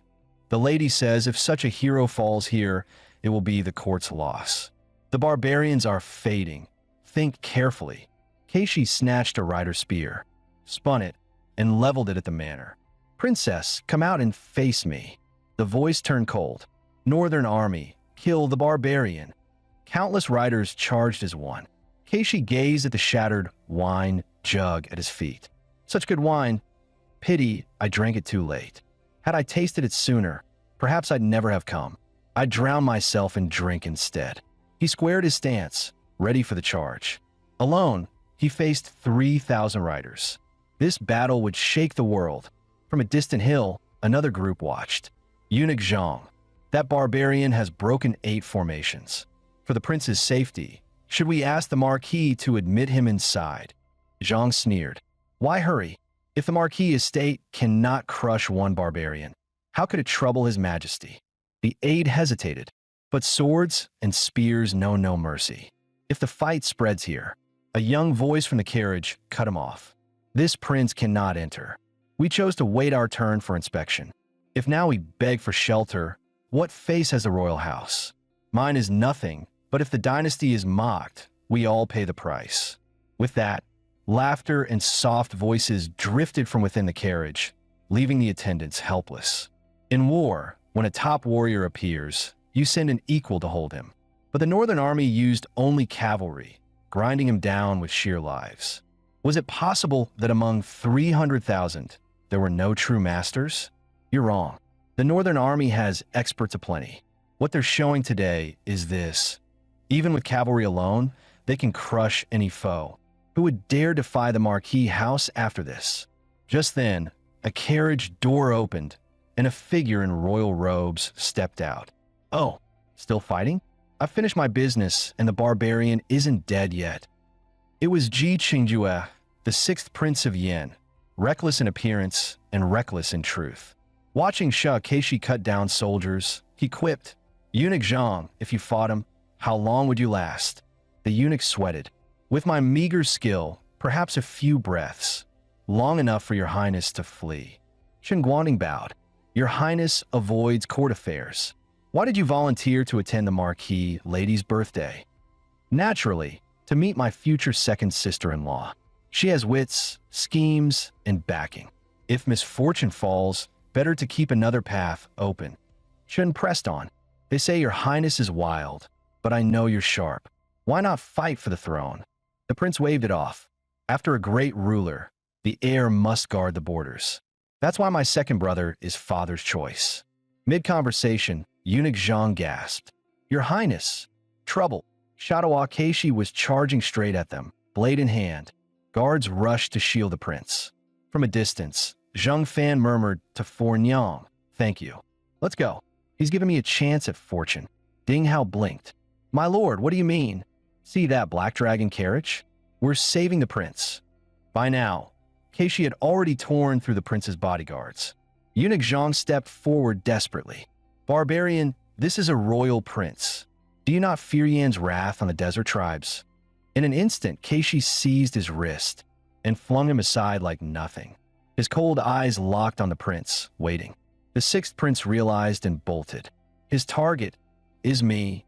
The lady says if such a hero falls here, it will be the court's loss. The barbarians are fading. Think carefully. Keishi snatched a rider's spear, spun it, and leveled it at the manor. Princess, come out and face me. The voice turned cold. Northern army, kill the barbarian. Countless riders charged as one. Keishi gazed at the shattered wine jug at his feet. Such good wine. Pity I drank it too late. Had I tasted it sooner, perhaps I'd never have come. I'd drown myself in drink instead. He squared his stance, ready for the charge. Alone, he faced 3,000 riders. This battle would shake the world. From a distant hill, another group watched. Eunuch Zhang. That barbarian has broken 8 formations. For the prince's safety, should we ask the Marquis to admit him inside? Zhang sneered. Why hurry? If the Marquis estate cannot crush one barbarian, how could it trouble his majesty? The aide hesitated, but swords and spears know no mercy. If the fight spreads here, a young voice from the carriage cut him off. This prince cannot enter. We chose to wait our turn for inspection. If now we beg for shelter, what face has the royal house? Mine is nothing, but if the dynasty is mocked, we all pay the price. With that, laughter and soft voices drifted from within the carriage, leaving the attendants helpless. In war, When a top warrior appears, you send an equal to hold him. But the Northern Army used only cavalry, grinding him down with sheer lives. Was it possible that among 300,000, there were no true masters? You're wrong. The Northern Army has experts aplenty. What they're showing today is this. Even with cavalry alone, they can crush any foe. Who would dare defy the Marquis house after this? Just then, a carriage door opened, and a figure in royal robes stepped out. Oh, still fighting? I've finished my business, and the barbarian isn't dead yet. It was Ji Qingjue, the sixth prince of Yin, reckless in appearance and reckless in truth. Watching Sha Keishi cut down soldiers, he quipped, "Eunuch Zhang, if you fought him, how long would you last?" The eunuch sweated. "With my meager skill, perhaps a few breaths. Long enough for your highness to flee." Chen Guangding bowed. "Your highness avoids court affairs. Why did you volunteer to attend the Marquis lady's birthday?" "Naturally, to meet my future second sister-in-law. She has wits, schemes, and backing. If misfortune falls, better to keep another path open." Chen pressed on. "They say your highness is wild, but I know you're sharp. Why not fight for the throne?" The prince waved it off. "After a great ruler, the heir must guard the borders. That's why my second brother is father's choice." Mid-conversation, Eunuch Zhang gasped, "Your highness!" Trouble. Shadawa Keishi was charging straight at them, blade in hand. Guards rushed to shield the prince. From a distance, Zhang Fan murmured to Fornyang, "Thank you. Let's go. He's given me a chance at fortune." Ding Hao blinked. "My lord, what do you mean? See that black dragon carriage? We're saving the prince." By now, Keishi had already torn through the prince's bodyguards. Eunuch Zhang stepped forward desperately. "Barbarian, this is a royal prince. Do you not fear Yan's wrath on the desert tribes?" In an instant, Keishi seized his wrist and flung him aside like nothing. His cold eyes locked on the prince, waiting. The sixth prince realized and bolted. His target is me.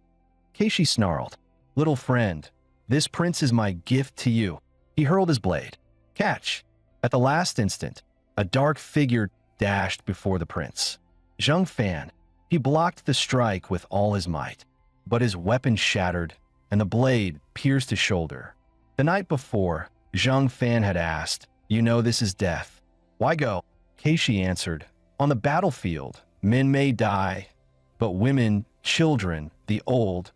Keishi snarled. "Little friend, this prince is my gift to you." He hurled his blade. Catch! At the last instant, a dark figure dashed before the prince. Zhang Fan. He blocked the strike with all his might, but his weapon shattered, and the blade pierced his shoulder. The night before, Zhang Fan had asked, "You know this is death. Why go?" Keishi answered, "On the battlefield, men may die, but women, children, the old,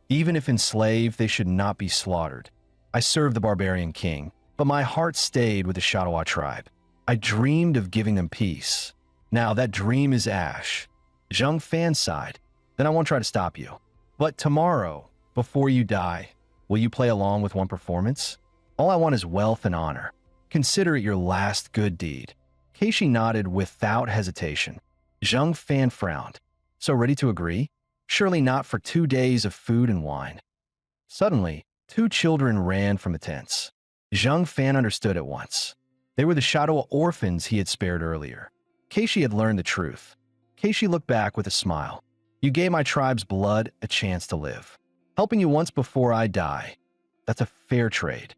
even if enslaved, they should not be slaughtered. I served the barbarian king, but my heart stayed with the Shadawa tribe. I dreamed of giving them peace. Now that dream is ash." Zhang Fan sighed. "Then I won't try to stop you. But tomorrow, before you die, will you play along with one performance? All I want is wealth and honor. Consider it your last good deed." Keishi nodded without hesitation. Zhang Fan frowned. "So ready to agree? Surely not for 2 days of food and wine." Suddenly, 2 children ran from the tents. Zhang Fan understood at once. They were the Shadawa orphans he had spared earlier. Keishi had learned the truth. Keishi looked back with a smile. "You gave my tribe's blood a chance to live. Helping you once before I die. That's a fair trade."